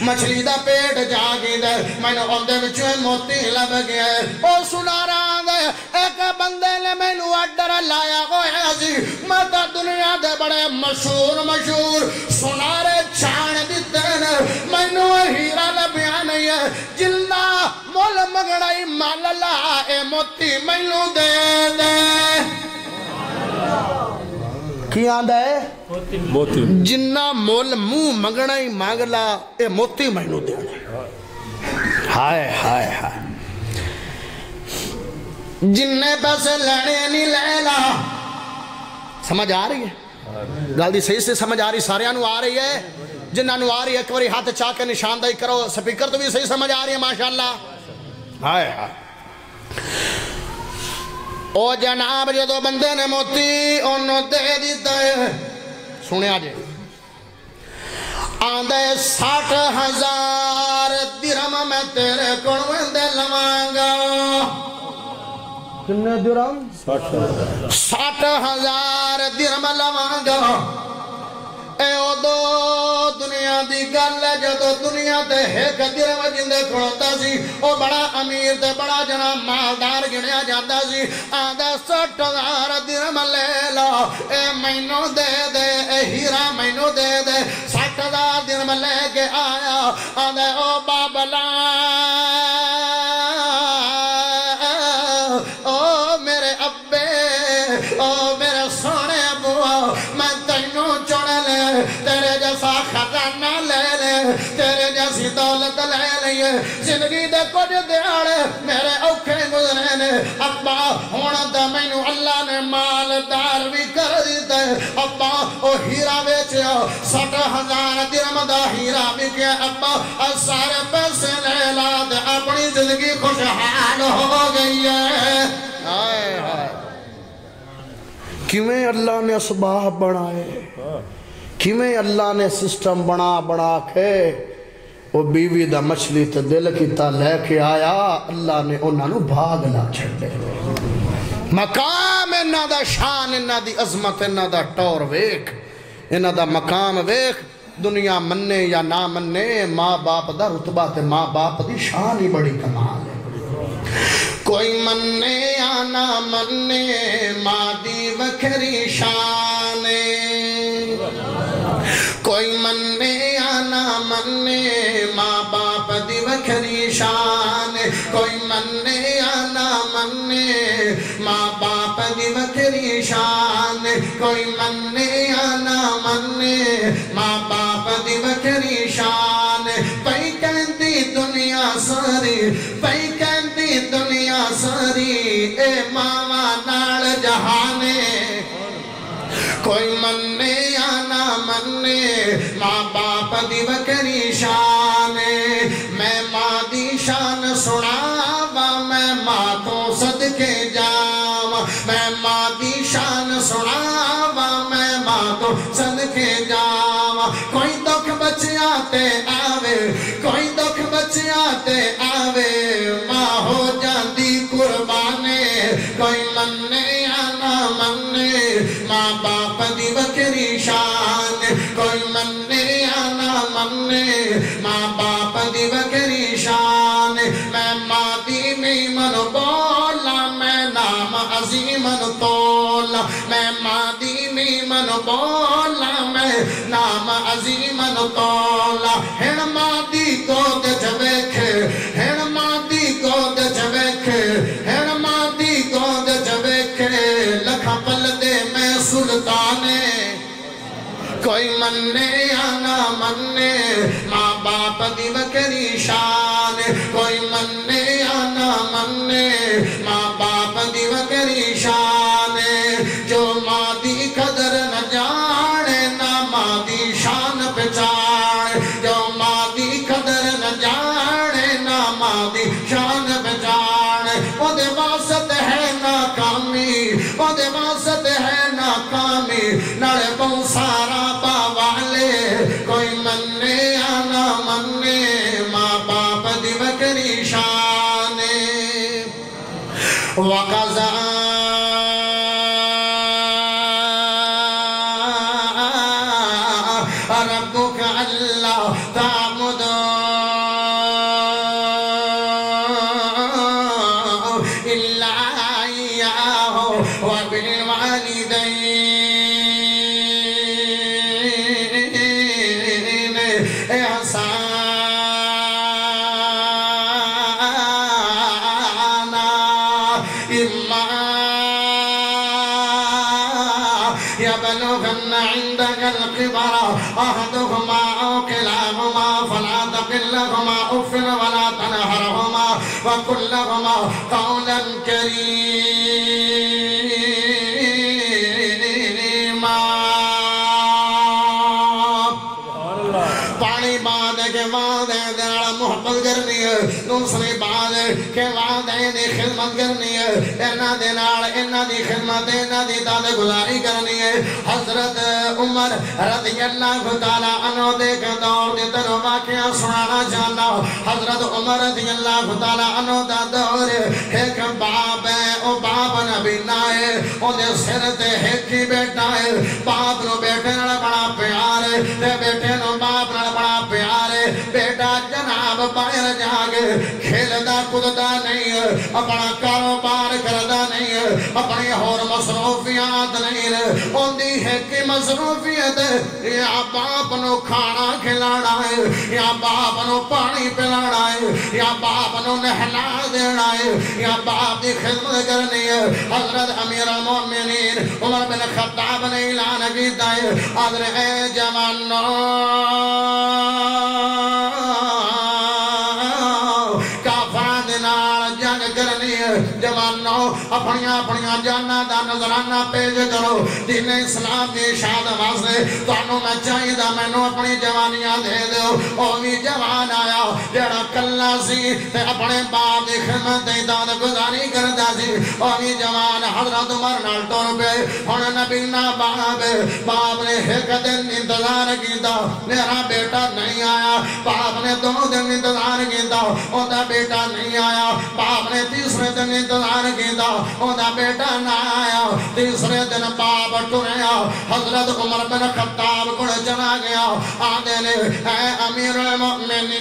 مچھلی دا پیٹ جاگی دے میں نے اندے وچوں موتی لب گیا ہے او سنارا دے ایک بندے نے میں نو اڈر لایا ہویا سی میں تا دنیا دے بڑے مشہور سنارے چھان دیتے نے میں نو ہیرا لبیا نہیں ہے جلنا مول مگڑائی مال لا اے موتی میں نو دے دے کی آندہ ہے موتی جنہ مول مو مگنا ہی مانگلا اے موتی مہنو دیانے ہائے ہائے ہائے جننے پیسے لینے نہیں لینا سمجھ آ رہی ہے گل دی صحیح سے سمجھ آ رہی سارے آنو آ رہی ہے جنہ آنو آ رہی ہے ایک باری ہاتھ چاہ کے نشاندہی کرو سپیکر تو بھی صحیح سمجھ آ رہی ہے ماشاءاللہ ہائے ہائے او جناب جدو بندے نے موتی انہوں دے دیتا ہے سنے آجے آندھے 60,000 درہم میں تیرے کنویں دے لمانگا کنے درہم 60,000 درہم لمانگا اے او دو دنیا دی گل ہے جدو دنیا تے ایک درہم جندے کھڑوتا سی او بڑا امیر تے بڑا جناب مالدار گنیا جاتا سی آدھے 60,000 درہم لے لو اے مینو دے دے اے ہیرا مینو دے دے 60,000 درہم لے کے آیا آدھے او بابلا او میرے ابے او میرے سونے ابوا میں تینوں چوڑے لے تیرے جیسا خزانہ لے لے تیرے جیسی دولت لے لئے زندگی دے کچھ دیاڑے میرے اوکھے گزرے نے ابا ہونا دا مینو اللہ نے مالدار بھی کر دیتے ابا او ہیرا بیچے 60,000 درہم دا ہیرا بھی کیا ابا سارے پیسے لے لا دے اپنی زندگی خوشحال ہو گئی ہے آئے آئے کیویں اللہ نے اسباب بنائے کیویں اللہ نے سسٹم بنا کے وہ بیوی دا مچھلی تے دل کی تا لے کے آیا اللہ نے انہاں نو بھاگ نہ چھڑے مقام انہاں دا شان انہاں دی عظمت انہاں دا ٹور ویک انہاں دا مقام ویک دنیا مننے یا نہ مننے ماں باپ دا رتبہ تے ماں باپ دی شان ہی بڑی کمال ہے کوئی مننے یا نہ مننے ماں دی وکھری شان کوئی مننے یا نہ مننے ماں باپ دی وکھری شان کوئی مننے یا نہ مننے ماں باپ دی وکھری شان کوئی مننے یا نہ مننے ماں باپ دی وکھری شان پئی کہندی دنیا ساری پئی کہندی دنیا ساری اے ماما نال جہانے کوئی مننے یا نہ مننے ماں باپ دی وکری شان میں ماں دی شان سناوا میں ماں تو صدقے جاوا میں ماں دی شان سناوا میں ماں تو صدقے جاوا کوئی دکھ بچیا تے آوے کوئی دکھ بچیا تے آوے ماں ہو جاندی قربانے کوئی مننے یا نہ مننے ماں باپ دی وکری شان کوئی مننے یا نہ مننے ماں باپ دی وکری شان میں ماں دی میمن بولا میں نام عظیمن تولا میں ماں دی میمن بولا میں نام عظیمن تولا ہن ماں دی گود جویکھے ہن ماں دی گود جویکھے ہن ماں دی گود جویکھے لکھا پل دے میں سلطان کوئی مننے یا نہ مننے ماں باپ دی وکری شان کوئی مننے یا نہ مننے ماں باپ دی وکری شان جو ماں دی قدر نہ جانے نہ ماں دی شان پہچان جو ماں دی قدر نہ جانے نہ ماں دی شان پہچان وہ دے واسط ہے ناکامی وہ دے واسط ہے ناکامی نڑے بہت سارا باوالے کوئی مننے یا نہ مننے ماں باپ دی وکری شان وقضا ربک اللہ تعبدوا الا ایاہ وبالوالدین احسانا اما يبلغن عندك الكبر أحدهما أو كلاهما فلا تقل لهما أف ولا تنهرهما وقل لهما قولا كريما پانی بعد کے وعدے دینا محبت کرنی ہے دوسری بات کہ وعدے دی خدمت کرنی ہے انہاں دے نال انہاں دی خدمت انہاں دی داد گزاری کرنی ہے حضرت عمر رضی اللہ تعالی عنہ دے کے دور دے تنو واقعہ سنانا چاہنا حضرت عمر رضی اللہ تعالی عنہ دا دور ایک باپ ہے او باپ نبی نائے او دے سر تے ایک ہی بیٹا ہے باپ نو بیٹے نال بڑا پیار ہے تے بیٹے نو باپ نال بڑا پیار ہے بیٹا جناب باہر جاگے کھیلدا کوددا نہیں ہے اپنا کاروبار کردا نہیں ہے اپنی اور مصروفیات نہیں ہے اوندی ہے کہ مصروفیت یا باپ نو کھانا کھلانا ہے یا باپ نو پانی پلانا ہے یا باپ نو نہلا دینا ہے یا باپ دی خدمت کرنی ہے حضرت امیر المومنین عمر بن خطاب نے اعلان کیتا ہے حضرت اے جوانو جوانو اپنیاں جانا دا نظرانہ پیش کرو دین اسلام دی شاد واسطے تانوں میں چاہیے دا مینوں اپنی جوانیاں دے دیو او بھی جوان آیا جڑا کلا سی تے اپنے باپ دی خدمت دی داد گزاری کردا سی او بھی جوان حضرت عمر نال ٹر پئے ہن نبی نا باپ نے ایک دن انتظار کیتا میرا بیٹا نہیں آیا باپ نے 2 دن انتظار کیتا اوندا بیٹا نہیں آیا باپ نے تیسرے دن انتظار کیتا اوندا بیٹا نہ آیا تیسرے دن باپ ٹریا حضرت عمر بن خطاب کو چلا گیا آدھے نے اے امیر المؤمنین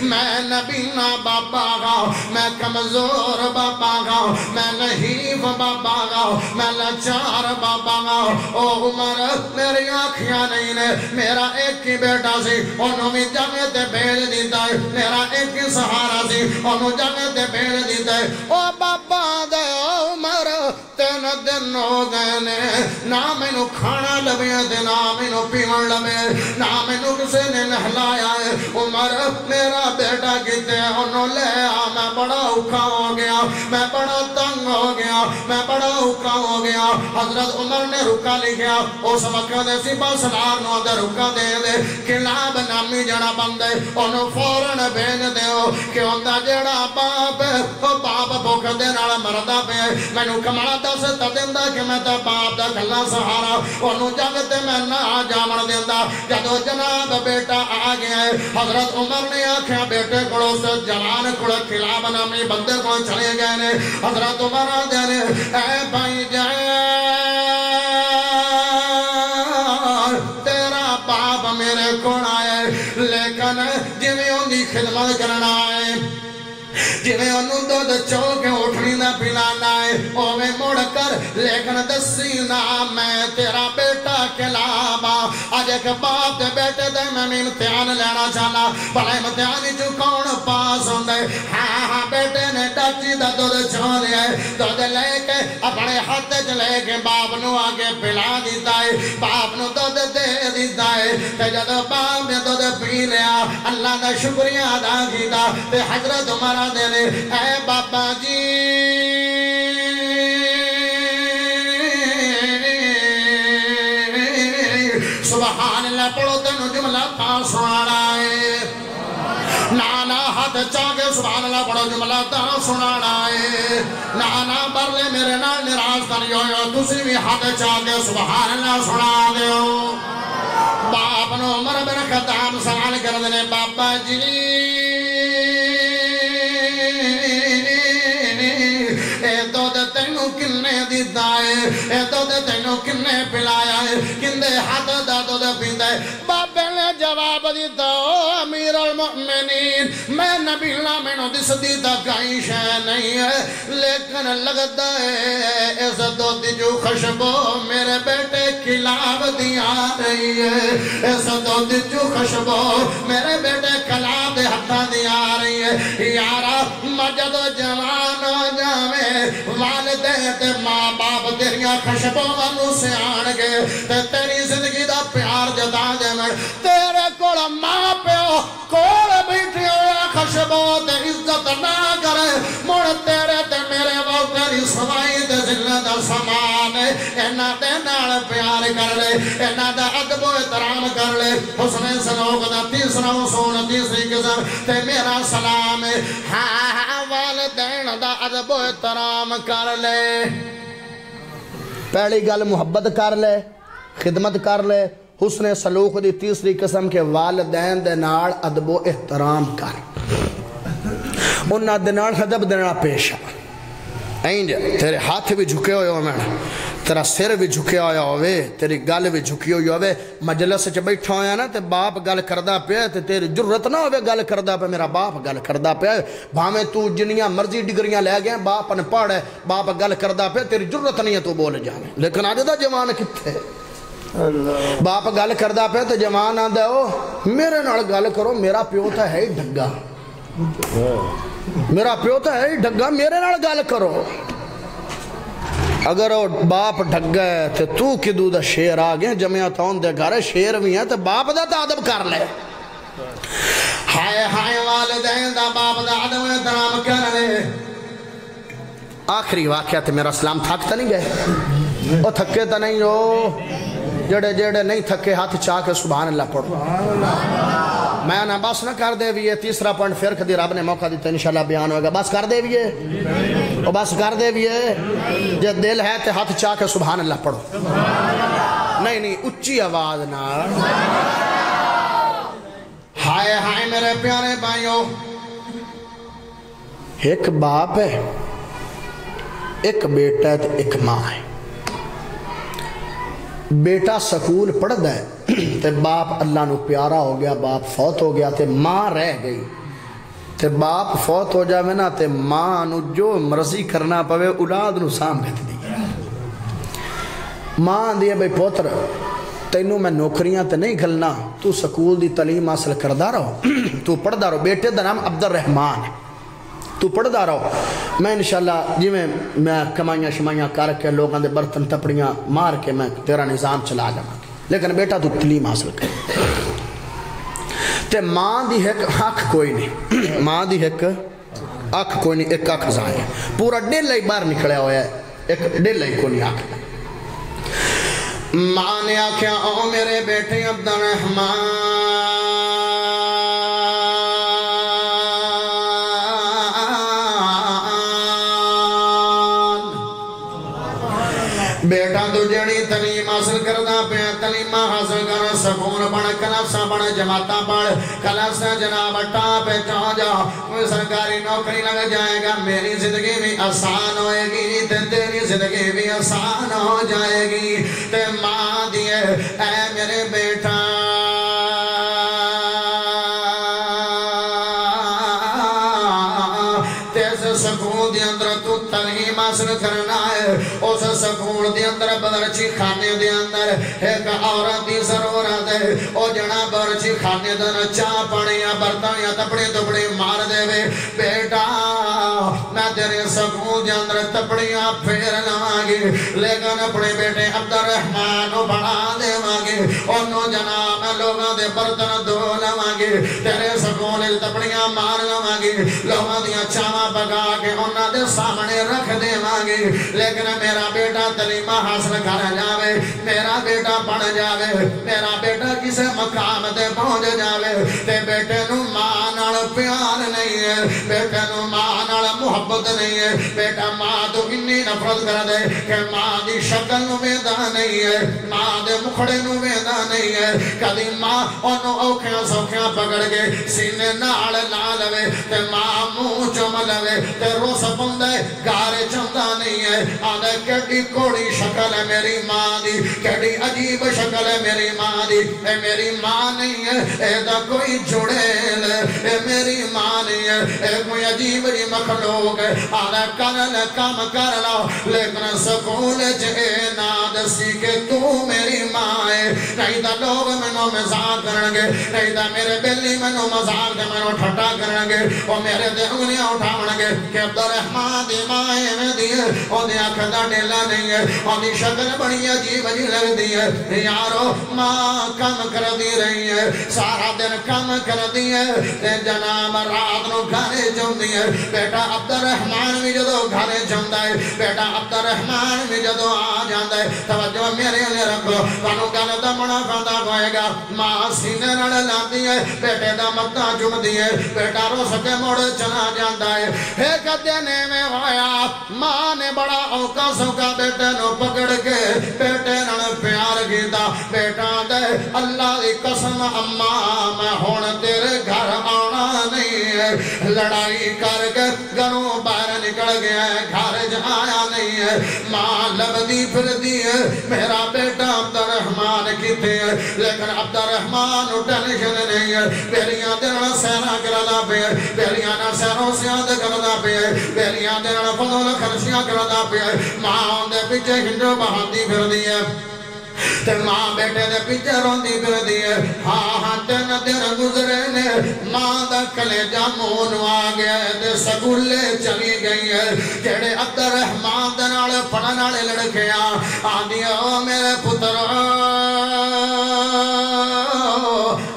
میں نبی نہ بابا گا میں کمزور بابا گا میں نحیف بابا گا میں لاچار بابا گا او عمر میری آنکھیاں نہیں نے میرا ایک ہی بیٹا سی انہوں بھی جگہ تے بھیج دیتا ہے میرا ایک ہی سہارا سی انہوں جگہ تے بھیج دیتا ہے او بابا دے عمر 3 دن ہو گئے نے نہ میں نو کھانا لبے دے نہ میں نو پیون لبے نہ میں نو کسے نے نہلایا ہے عمر میرا بیٹا کہتے ہیں انہوں لے آ میں بڑا اوکھا ہو گیا میں بڑا تنگ ہو گیا میں بڑا اوکھا ہو گیا حضرت عمر نے رکا لکھیا اس وقت دے سپاہ سالار نو دے رکا دے دے کلاب نامی جڑا بندے انہوں فوراں بھیج دیو کہ اندہ جڑا باپ باپ بھوک دے نال مردا پہ میں نو کمالا دس تدندہ کہ میں تا باپ دا کھلا سہارا انہوں جاگتے میں نہ جامن دیندہ جدو جناب بیٹا آ گیا ہے حضرت عمر نے آکھیا بیٹے کڑو سے جوان کڑو کلاب نامی بندے کو چلے گئے نے حضرت عمر آدھے نے اے بھائی جائے تیرا باپ میرے کون آئے لیکن جویں ان دی خدمت کرنا آئے جویں انہوں دودھ چوکے اٹھنی نہ پلانا ہے اوے مڑ کر لیکن دسی نہ میں تیرا بیٹا کلابا آج ایک باپ دے بیٹے دے میں امتحان لینا چاہنا بھلا امتحان جو کون پاس ہوندے ہاں بیٹے نے چاچی دا دودھ چھان لیا ہے دودھ لے کے اپنے ہاتھ چلے کے باپ نو آگے پلا دیتا ہے باپ نو دودھ دے دیتا ہے تے جب باپ نے دودھ پی لیا اللہ دا شکریہ ادا کیتا تے حضرت عمر دے نے اے بابا جی سبحان اللہ پڑھو تینو جملہ تا سنانا ہے نانا ہاتھ چاہے سبحان اللہ پڑھو جملہ تا سنانا ہے نانا برلے میرے نال نراز تنی ہوئے تسی بھی ہاتھ چاہے سبحان اللہ سنا دیو باپ نو عمر بن خطاب سوال کر دینے بابا جی اے دودھ تینو کنے دیتا ہے اے دودھ تینو کنے پلایا ہے کندے ہاتھ دا دودھ پیندہ ہے بابے نے جواب دیتا امیر المؤمنین میں نبی اللہ میں نو دس دیتا کئی شے نہیں ہے لیکن لگتا ہے اس دودھ جو خشبو میرے بیٹے کلاب دیا رہی ہے اس دودھ جو خشبو میرے بیٹے کلاب دے ہتھا دیا رہی ہے یارا مجد و جوان ہو جاوے والدین تے ماں باپ تیریاں خشبوں انو سے آن گے تے تیری زندگی دا پیار جدا دے میں تیرے کوڑ ماں پیو کوڑ بیٹھی ہویا خشبوں تے عزت نہ کرے مڑ تیرے تے میرے وہ تیری سوائی تے ذلت سامان اینا تے نال پیار کر لے اینا دا ادب و احترام کر لے حسن سلوک دا تیسرا اصول تیسری قسم تے میرا سلام ہاں والدین دا ادب و احترام کر لے پہلی گل محبت کر لے خدمت کر لے حسن سلوک دی تیسری قسم کے والدین دے نال ادب و احترام کر انہاں دے نال ادب دینا پیشا اینج تیرے ہاتھ بھی جھکے ہوئے ہو میں تیرا سر بھی جھکے ہویا ہوئے تیری گل بھی جھکی ہوئی ہوئے مجلس چ بیٹھا ہویا نا تے باپ گل کردہ پیا تے تیری جرت نہ ہوئے گل کردہ پیا میرا باپ گل کردہ پیا بھامیں تو جنیاں مرضی ڈگریاں لے گئے باپ نے پڑھ ہے باپ گل کردہ پیا تیری جرت نہیں ہے تو بول جانے لیکن آج دا جوان کتے باپ گل کردہ پیا تے جوان آدھا ہو میرے نال گل کرو میرا پیو تھا ہے ڈھگا میرا پیو تھا ہے ڈھگا میرے نال گل کرو اگر وہ باپ ڈھگ گئے تو تو کدو دا شیر آگئے جمعیت آن دے گھر شیر بھی ہیں تو باپ دا تعدب کر لے ہائے ہائے والدین دا باپ دا عدم احترام کر لے آخری واقعہ تے میرا سلام تھکتا نہیں گئے وہ تھکے تا نہیں ہو جڑے جڑے نہیں تھکے ہاتھ چاہ کے سبحان اللہ پڑھو میں نہ بس نہ کر دے بھی ہے تیسرا پوائنٹ فرق دی رب نے موقع دیتا انشاءاللہ بیان ہوگا بس کر دے بھی ہے وہ بس کر دے بھی ہے جب دل ہے تے ہاتھ چاہ کے سبحان اللہ پڑھو نہیں نہیں اچھی آواز نہ ہائے ہائے میرے پیارے بھائیوں ایک باپ ہے ایک بیٹا ہے ایک ماں ہے بیٹا سکول پڑھ دے تے باپ اللہ نو پیارا ہو گیا باپ فوت ہو گیا تے ماں رہ گئی تے باپ فوت ہو جاوے نا تے ماں نو جو مرضی کرنا پوے اولاد نو سامنے دی ماں دیئے بھئی پوتر تینوں میں نوکریاں تے نہیں گھلنا تو سکول دی تعلیم حاصل کردہ رہو تو پڑھ دا رہو بیٹے دا نام عبدالرحمن ہے تو پڑھ دا رہو میں انشاءاللہ جی میں کمائیاں شمائیاں کر کے لوگاں دے برتن تپڑیاں مار کے میں تیرا نظام چلا جانا لیکن بیٹا تو تعلیم حاصل کر تے ماں دی ایک آنکھ کوئی نہیں ماں دی ایک آنکھ کوئی نہیں ایک آنکھ زائیں پورا ڈیل ہی باہر نکلے ہویا ہے ایک ڈیل ہی کوئی نہیں آنکھ ماں نے آکھیا او میرے بیٹے عبدالرحمن بیٹا تو جڑی تعلیم حاصل کردہ پہ تعلیم حاصل کر سکون بڑھ کلاسہ بڑھ جماعتہ بڑھ کلاسہ جناب ٹاپ پہ چاہ جا کوئی سرکاری نوکری لگ جائے گا میری زندگی بھی آسان ہوئے گی تیری زندگی بھی آسان ہو جائے گی تے ماں دیئے اے میرے بیٹا سکون دی اندر تو تعلیم حاصل کرنا ہے اس سکون دی اندر بدرچی خانے دی اندر ایک عورت دی ضرورت ہے او جنا برچی خانے دن چاہ پڑے یا برتن یا تپڑے تپڑے مار دے وے بیٹا میں تیرے سکون دے اندر تپڑیاں پھیر لواں گی لیکن اپنے بیٹے عبدالرحمن بنا دے مانگے انہوں جناب لوگوں دے برتن دھو لواں گے تیرے سکون تپڑیاں مار لواں گے لوگوں دیا چاواں پکا کے انہوں دے سامنے رکھ دے مانگے لیکن میرا بیٹا تعلیم حاصل کر جاوے میرا بیٹا پڑھ جاوے میرا بیٹا کسے مقام تے پہنچ جاوے تے بیٹے نو ماں نال پیار نہیں ہے بیٹے نو ماں نال محبت نہیں ہے بیٹا ماں تو انی نفرت کر دے کہ ماں دی شکل نو ویندا نہیں ہے ماں دے مکھڑے نو ویندا نہیں ہے کدی ماں انہوں اوکھیاں سوکھیاں پکڑ کے سینے نال لا لوے تے ماں منہ چوم لوے تے روس پوندے گارے چمدا نہیں ہے آدھے کیڑی کوڑی شکل ہے میری ماں دی کیڑی عجیب شکل ہے میری ماں دی اے میری ماں نہیں ہے اے دا کوئی جڑیل اے میری ماں نہیں ہے اے کوئی عجیب جی مخلوق ہے آدھے کرن کام کر لو لیکن سکول جے ناد سی کہ تو میری ماں ہے نہیں دا لوگ منو مزاق کرنگے نہیں دا میرے بیلی منو مزاق دے منو ٹھٹا کرنگے اور میرے دے انگلیاں اٹھاونگے کہ عبدالرحمن دی مائے میں دیئے اور دی آنکھ دا ڈیلا نہیں ہے اور دی شکل بڑی عجیب جی لگ دی ہے یارو ماں کم کر دی رہی ہے سارا دن کم کر دی ہے تے جناب رات نو گھرے جم دی ہے بیٹا عبدالرحمن بھی جدو گھرے جم دا ہے بیٹا عبدالرحمن بھی جدو آ جاندہ ہے توجہ میرے لئے رکھو تانو گل دا منا فاندہ ہوئے گا ماں سینے نڑ لاندی ہے بیٹے دا مدہ جم دی ہے بیٹا رو سکے موڑ چلا جاندہ ہے ایک دینے میں ہویا ماں نے بڑا اوکا سوکا بیٹے نو پکڑ کے بیٹے نڑ پیار گیتا بیٹا دے اللہ دی قسم اماں میں ہون تیرے گھر آنا نہیں ہے لڑائی کر کے گھروں باہر نکل گیا ہے گھر جایا نہیں ہے ماں لبدی پھر دی ہے میرا بیٹا عبدالرحمن کی تھے لیکن عبدالرحمن ٹینشن نہیں ہے بیلیاں دینا سینا کرنا پہ بیلیاں نا سینوں سیاد کرنا پہ بیلیاں دینا فضل خرشیاں کرنا پہ ماں دے پیچھے ہنجو بہاندی پھر دی ہے تے ماں بیٹے دے پیچھے روندی پھر دی ہے ہاں تین دن گزرے نے ماں دا کلیجہ مون آ گیا ہے تے سکولے چلی گئی ہے جڑے عبدالرحمن دے نال پڑھن والے لڑکیاں آندی او میرے پتر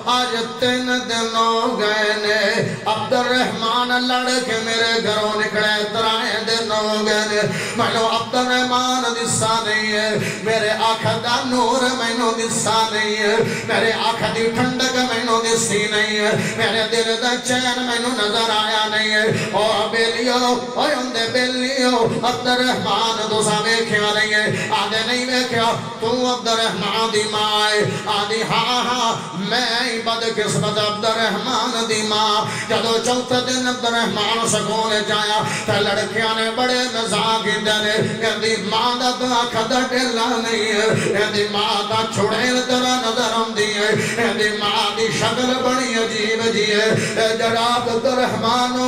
آج 3 دن ہو گئے نے عبدالرحمن لڑ کے میرے گھروں نکلے 3 دن ہو گئے نے مینوں عبدالرحمن دسا نہیں ہے میرے آنکھ دا نور مینوں دسا نہیں ہے میرے آنکھ دی ٹھنڈک مینوں دسی نہیں ہے میرے دل دا چین مینوں نظر آیا نہیں ہے او بیلیو او اندے بیلیو عبدالرحمن دوسا ویکھیا نہیں ہے آدھے نہیں ویکھیا تو عبدالرحمن دی ماں ہے آدھی ہاں میں بد قسمت عبدالرحمن دی ماں جدو 4 دن عبدالرحمن سکول جایا تے لڑکیاں نے بڑے مزاق دینے کہندی ماں دا تو آنکھ دا ڈیلا نہیں ہے کہندی ماں دا چھڑیل طرح نظر آندی ہے کہندی ماں دی شکل بڑی عجیب جی ہے جناب عبدالرحمن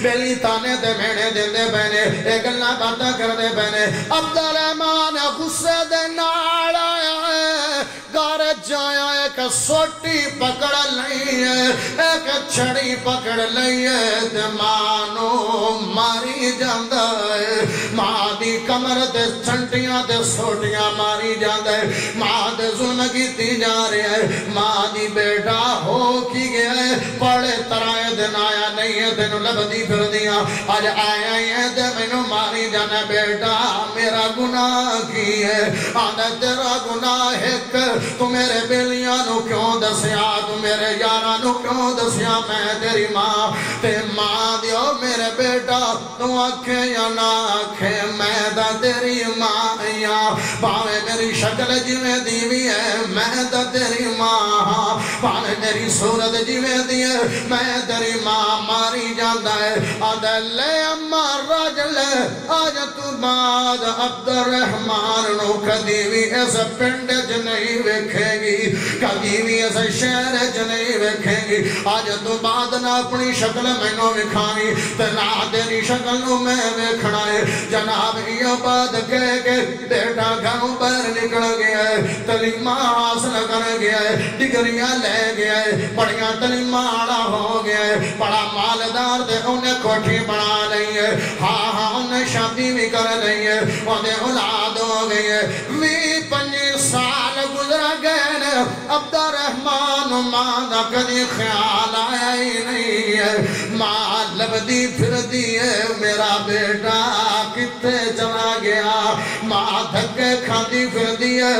بیلی تانے دے مینے دے پہنے ایک اللہ باتہ کر دے پہنے عبدالرحمن غصے دے نال آیا ہے گھر جایا ایک سوٹی پکڑ لئی ہے ایک چھڑی پکڑ لئی ہے تے مانو ماری جاندہ ہے ماں دی کمر تے چھنٹیاں تے سوٹیاں ماری جاندہ ہے ماں دے ظلم کیتی جا رہے ہے ماں دی بیٹا ہو کی گیا ہے بڑے طرح دن آیا نہیں ہے تینوں لبدی پھر دیا آج آیا ہے تے مینوں ماری جانا بیٹا میرا گناہ کی ہے آدھا تیرا گناہ ایک تو میرے بیلیاں نو کیوں دسیا تو میرے یاراں نو کیوں دسیا میں تیری ماں تے ماں دیو میرے بیٹا تو آنکھیں یا نہ آنکھیں میں دا تیری ماں یا باوے میری شکل جویں دیوی ہے میں دا تیری ماں باوے میری صورت جویں دی ہے میں تیری ماں ماری جاندہ ہے آدھا لے اما راجل آج تو بعد عبدالرحمن نو کدی بھی اس پنڈ ج نہیں ویکھے گی کدی بھی اس شہر ج نہیں ویکھے گی آج تو بعد نہ اپنی شکل میں نو وکھانی تے نہ تیری شکل نو میں ویکھنا ہے جناب یہ بات کہہ کے بیٹا گھروں پر نکل گیا ہے تعلیم حاصل کر گیا ہے ڈگریاں لے گیا ہے بڑیاں تعلیم والا ہو گیا ہے بڑا مالدار دے انہیں کوٹھی بنا لئی ہے ہے ہاں ہاں انہیں شادی بھی کر لئی ہے انہیں اولاد ہو گئی ہے 20-25 سال گزر گئے عبد الرحمن ماں دا کدی خیال آیا ہی نہیں ہے ماں لبدی پھر دیئے میرا بیٹا کتے چلا گیا ماں دھکے کھاندی پھر دیئے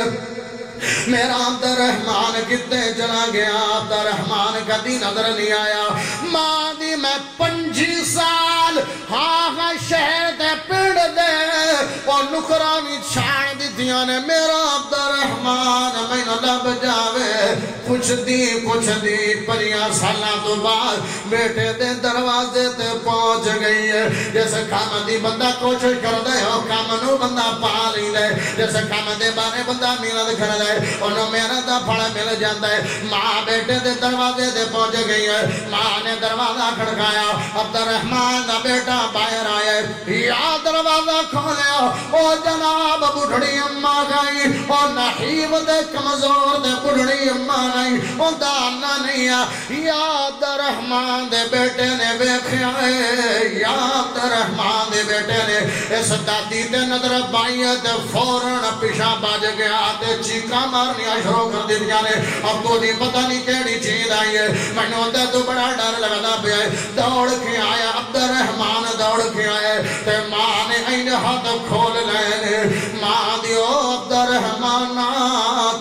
میرا عبد الرحمن کتے چلا گیا عبد الرحمن کدی نظر نہیں آیا ماں دی میں 25 سال ہاں شہر دے پیڑ دے اور نکراوی چھاڑ دی دیا نے میرا عبد الرحمن میں نہ لب جاوے کچھ دی پریاں سالہ تو بعد بیٹے دے دروازے تے پہنچ گئی ہے جیسے کام دی بندہ کوشش کر دے ہو کام نو بندہ پا لی دے جیسے کام دے بارے بندہ محنت کر دے انہوں محنت دا پھڑا مل جاتا ہے ماں بیٹے دے دروازے تے پہنچ گئی ہے ماں نے دروازہ کھڑکایا عبد الرحمن دا بیٹا باہر آیا یا دروازہ کھولیا او جناب بڑھڑی اماں گئی او نحیب دے کمزور دے بڑھڑی اماں گئی او دانا نہیں ہے یا عبد الرحمن دے بیٹے نے بیکھیا ہے یا عبد الرحمن دے بیٹے نے اس دادی دے نظر بائی تے فوراں پیشا باج گیا تے چیکا مارنیا شروع کر دیا نے اب تو دی پتہ نہیں کیڑی چیز آئی ہے میں نے ہوتا تو بڑا ڈر لگتا پہ ہے دوڑ کے آیا عبد الرحمن دوڑ کے آئے تے ماں نے این ہاتھ کھول لینے ماں دیو عبد الرحمن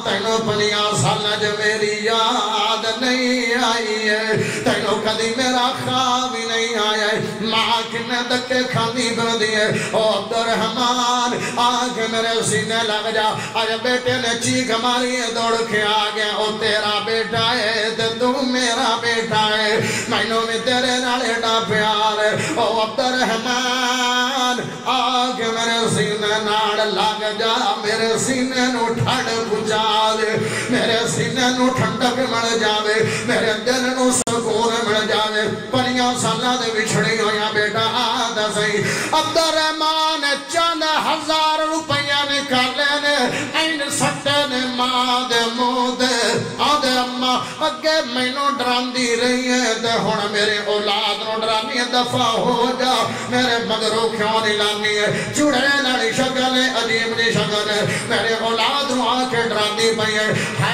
تینوں پنیاں سالج میری یاد نہیں آئی ہے تینوں کدی میرا خواب ہی نہیں آیا ہے ماں کنے دکے کھاندی بن دیئے او عبد الرحمن آنکھ میرے سینے لگ جا آج بیٹے نے چیخ ماری دوڑ کے آگیا او تیرا بیٹا ہے تو میرا بیٹا ہے مینوں میں تیرے نالیٹا پیار ہے او عبد الرحمن آگے میرے سینے ناڑ لگ جا میرے سینے نو ٹھڑ پچا دے میرے سینے نو ٹھنڈک مل جاوے میرے دل نو سکون مل جاوے پریاں سالہ دے بچھڑی ہویا بیٹا آدھا سی عبد الرحمن چند 1000 روپیہ نکالے نے این سٹے نے ماں دے منہ دے آدھے اماں اگے مینوں ڈراندی رہی ہے تے ہن میرے اولاد نو ڈرانی دفع ہو جا میرے مگروں کیوں نہیں لانی ہے چوڑے لڑی شکل ہے عجیب نہیں شکل ہے میرے اولاد نو آ کے ڈراندی پئی ہے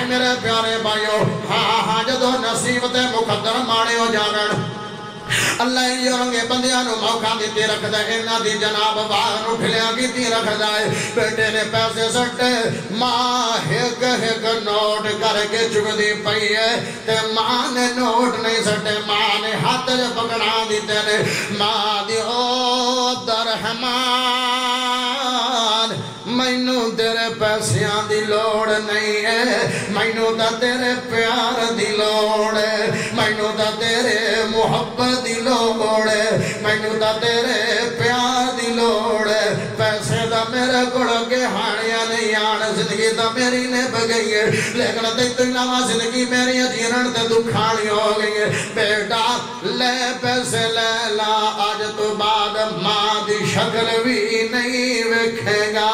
میرے پیارے بھائیو ہاں جدو نصیبت مقدر ماڑے ہو جانن اللہ یہ رنگے بندیاں نو موقع دیتی رکھ دے انہاں دی جناب باہر نو ٹھلیاں کیتی رکھ دے بیٹے نے پیسے سٹے ماں ہک نوٹ کر کے چک دی پئی ہے تے ماں نے نوٹ نہیں سٹے ماں نے ہاتھ پکڑا دیتے نے ماں دی او عبد الرحمن مینوں تیرے پیسیاں دی لوڑ نہیں ہے مینوں تا تیرے پیار دی لوڑ ہے مینوں تا تیرے محبت دی لوڑ ہے مینوں تا تیرے پیار دی لوڑ ہے پیسے دا میرے گڑ کے ہاڑیاں نہیں آن زندگی دا میری نے بگئی ہے لیکن تے نواں زندگی میری جیرن تے دکھاڑی ہو گئی ہے بیٹا لے پیسے لے لا آج تو بعد ماں دی شکل بھی نہیں وکھے گا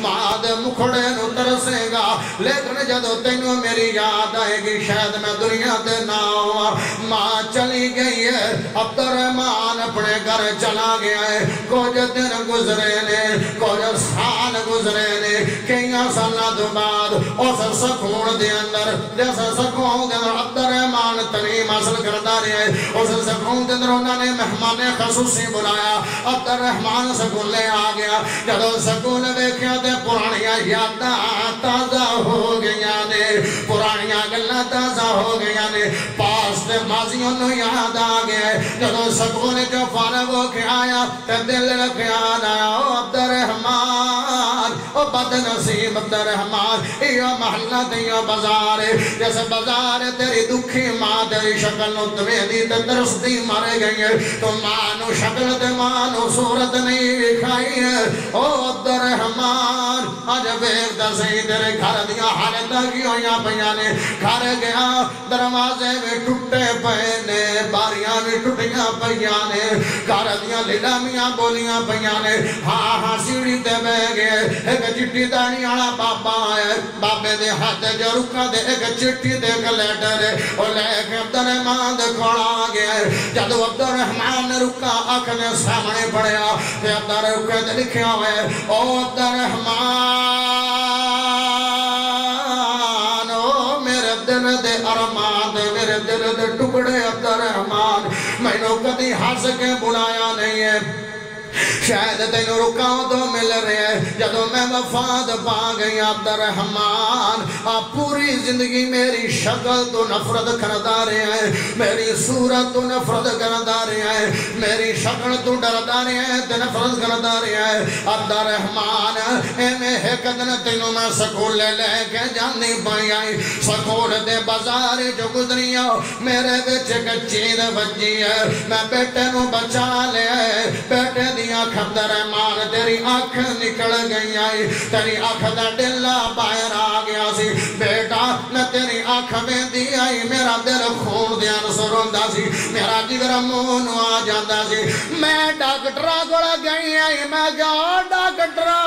ماں دے مکھڑے نو ترسے گا لیکن جدو تینوں میری یاد آئے گی شاید میں دنیا تے نہ ہوا ماں چلی گئی ہے عبد الرحمن اپنے گھر چلا گیا ہے کچھ دن گزرے نے کچھ سال گزرے نے کئیاں سالہ تو بعد اس سکون دے اندر جیسا سکون دے اندر عبد الرحمن تنیم حاصل کردہ رہے اس سکون دے اندر انہوں نے مہمان خصوصی بلایا عبد الرحمن سکون لے آ گیا جدو سکون ویکھیا تے پرانیاں یاداں تازہ ہو گیا نے پرانیاں گلاں تازہ ہو گیا نے پاس تے ماضیوں نو یاد آ گیا جدو سکون جو فارغ ہو کے آیا تے دل خیال آیا او عبد الرحمن او بد نصیب عبد الرحمن یہ محلہ تے یہ بازار جیسے بازار تیری دکھی ماں تیری شکل نو تمیدی تے درستی مارے گئی ہے تو ماں نو شکل تے ماں نو صورت نہیں کھائی ہے او عبد الرحمن آج ویکھدا سی تیرے گھر دیاں حالتاں کی ہویاں پیاں نے گھر گیا دروازے بھی ٹوٹے پئے نے باریاں بھی ٹوٹیاں پیاں نے گھر دیاں لیلامیاں بولیاں پیاں نے ہاں سیڑھی تے بیٹھ گئے ایک چٹی داڑھی والا بابا آیا بابے دے ہاتھ جو رکا دے ایک چٹھی دے کے لیٹر اور لے کے عبد الرحمن دے کھوڑا آ گیا جدو عبد الرحمن نے رکا آنکھ نے سامنے پڑیا تے عبد الرحمن دے لکھیا ہوئے او عبد الرحمن او میرے دل دے ارمان دے میرے دل دے ٹکڑے عبد الرحمن میں نے کبھی ہنس کے بلایا نہیں ہے شاید تینوں رکاؤں تو مل رہے ہیں جدو میں وفات پا گئی عبد الرحمن پوری زندگی میری شکل تو نفرت کردا رہے ہیں میری صورت تو نفرت کردا رہے ہیں میری شکل تو ڈردا رہے ہیں تے نفرت کردا رہے ہیں عبد الرحمن اے میں ایک دن تینوں میں سکول لے کے جانی پائی آئی سکول دے بازار جو گزریاں میرے بچ ایک چیز بجی ہے میں بیٹے نو بچا لے بیٹے دیا عبد الرحمن تیری آنکھ نکل گئی آئی تیری آنکھ دا ڈلا باہر آ گیا سی بیٹا میں تیری آنکھ میں دی آئی میرا دل خون دیا نسروندا سی میرا جگر مون آ جاندہ سی میں ڈاکٹرہ گوڑا گئی آئی میں کہا ڈاکٹرہ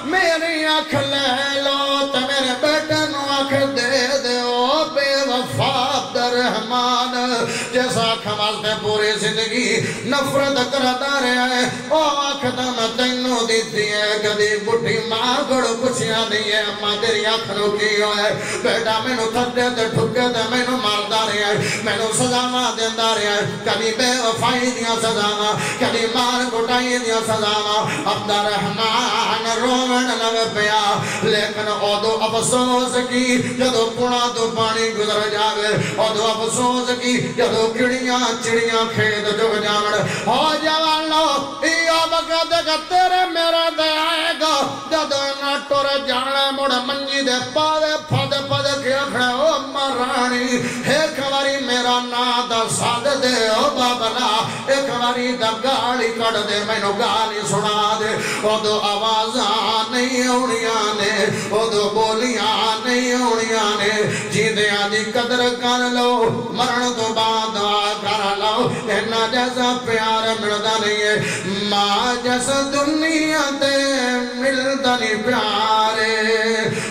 میری آنکھ لے لو تو میرے بیٹے نو آنکھ دے دے او بے وفا عبد الرحمن جیسا آنکھ واسطے پوری زندگی نفرت کرتا رہا ہے او آنکھ دا میں تینوں دیتی ہے کدی بڑھی ماں گڑ پچھیاں نہیں ہے اماں تیری آنکھ نو کی ہوئے بیٹا میں نو تھڑے تے ٹھکے تے میں نو ماردہ رہا ہے میں نو سزاواں دیندہ رہا ہے کدی بے وفائی دیا سزاواں کدی مار گھٹائی دیا سزاواں عبد الرحمن رومن لگ پیا لیکن او دو افسوس کی جدو پونا تو پانی گزر جاوے او دو افسوس کی جدو کڑیاں چڑیاں کھید جگ جاوڑ ہو جوان لو یا وقت کا تیرے میرا دے آئے گا جدو نہ ٹور جانا مڑ منجی دے پاوے پھد پھد کے کھڑے او مرانی ایک واری میرا نادہ ساد دے او بابلا ایک واری دا گالی کڑ دے میں نو گالی سنا دے او دو آوازاں نہیں اڑیاں نے او دو بولیاں نہیں اڑیاں نے جیدیاں دی قدر کر لو مرن تو بعد دعا کر لو اینا جیسا پیار ملدا نہیں ہے ماں جیسا دنیا تے ملدا نہیں پیارے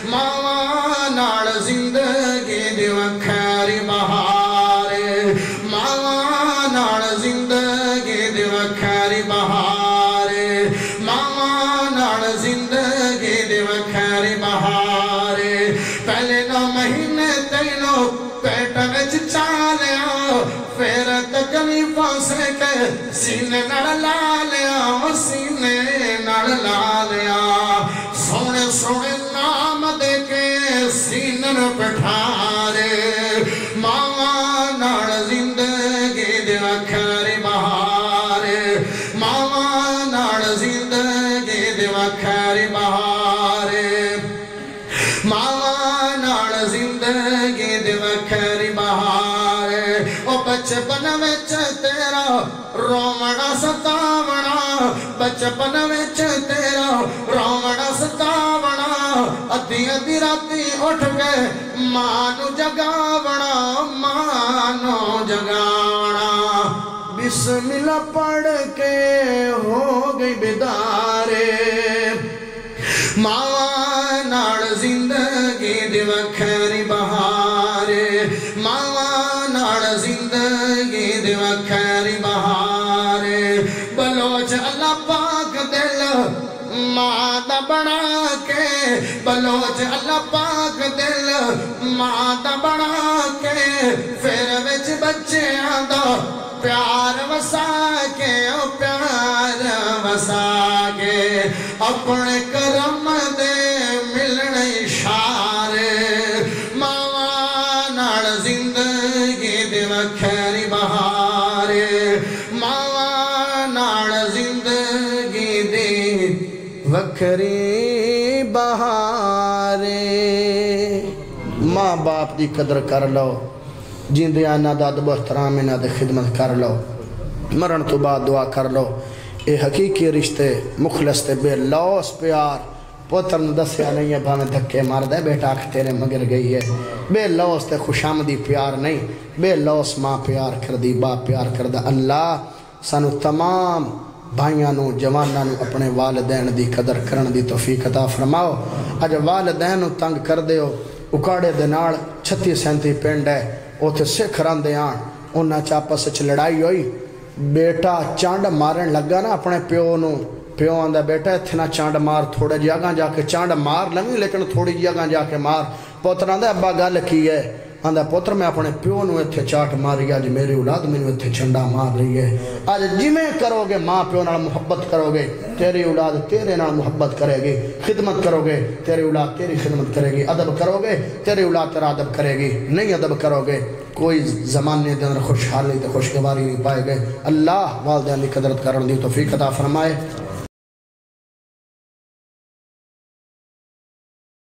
ماں نال زندگی دی وکھری بہارے ماں نال زندگی دی وکھری بہارے ماں نال زندگی دی وکھری بہارے پہلے 9 مہینے تینوں پیٹ وچ چالیا پھر تکلیفاں سے کے سینے نڑ لا لیا سینے نڑ لا لیا سونے سونے نام دے کے سینن پٹھارے ماں نڑ زندگی دے وکھری بہارے ماں نڑ زندگی دے وکھری بہارے ماں نڑ زندگی دے وکھری بہارے او بچپن وچ تیرا رومنا ستاونا بچپن وچ تیرا رومنا ستاونا ادھی ادھی راتی اٹھ کے ماں نو جگاونا ماں نو جگاونا بسم اللہ پڑھ کے ہو گئی بیدارے ماں نال زندگی دی وکھری بہارے ماں نال زندگی دی وکھری بہارے بلوچ اللہ پاک دل ماں دا بنا کے بلوچ اللہ پاک دل ماں دا بنا کے پھر وچ بچے آدھا پیار وسا کے او پیار وسا کے اپنے کرم دے ملن اشارے ماں نال زندگی دے وکھری بہارے ماں نال زندگی دے وکھری بہارے ماں باپ دی قدر کر لو جیندے آنا داد و احترام انہا دے خدمت کر لو مرن تو بعد دعا کر لو اے حقیقی رشتے مخلص تے بے لوس پیار پوتر نے دسیا نہیں ہے بھاویں دھکے مار دے بیٹا اکھ تیرے مگر گئی ہے بے لوس تے خوشامدی پیار نہیں بے لوس ماں پیار کر دی باپ پیار کر دا اللہ سانو تمام بھائیاں نو جواناں نو اپنے والدین دی قدر کرن دی توفیق عطا فرماؤ اج والدین نو تنگ کر دیو اکاڑے دے نال 36-37 پنڈ ہے اوتھے سکھ راندے آن انہاں چ آپس وچ لڑائی ہوئی بیٹا چانڈ مارن لگا نا اپنے پیو نو پیو آندا بیٹا اتھے نہ چانڈ مار تھوڑے جی اگاں جا کے چانڈ مار لویں لیکن تھوڑی جی اگاں جا کے مار پوتر آندا ابا گل کی ہے آندا پوتر میں اپنے پیو نو اتھے چاٹ ماری اج میری اولاد مینوں اتھے چنڈا مار رہی ہے اج جویں کرو گے ماں پیو نال محبت کرو گے تیری اولاد تیرے نال محبت کرے گی خدمت کرو گے تیری اولاد تیری خدمت کرے گی ادب کرو گے تیری اولاد تیرا ادب کرے گی نہیں ادب کرو گے کوئی زمانے دے اندر خوشحالی تے خوشگواری نہیں پائے گے اللہ والدین دی قدرت کرن دی توفیق عطا فرمائے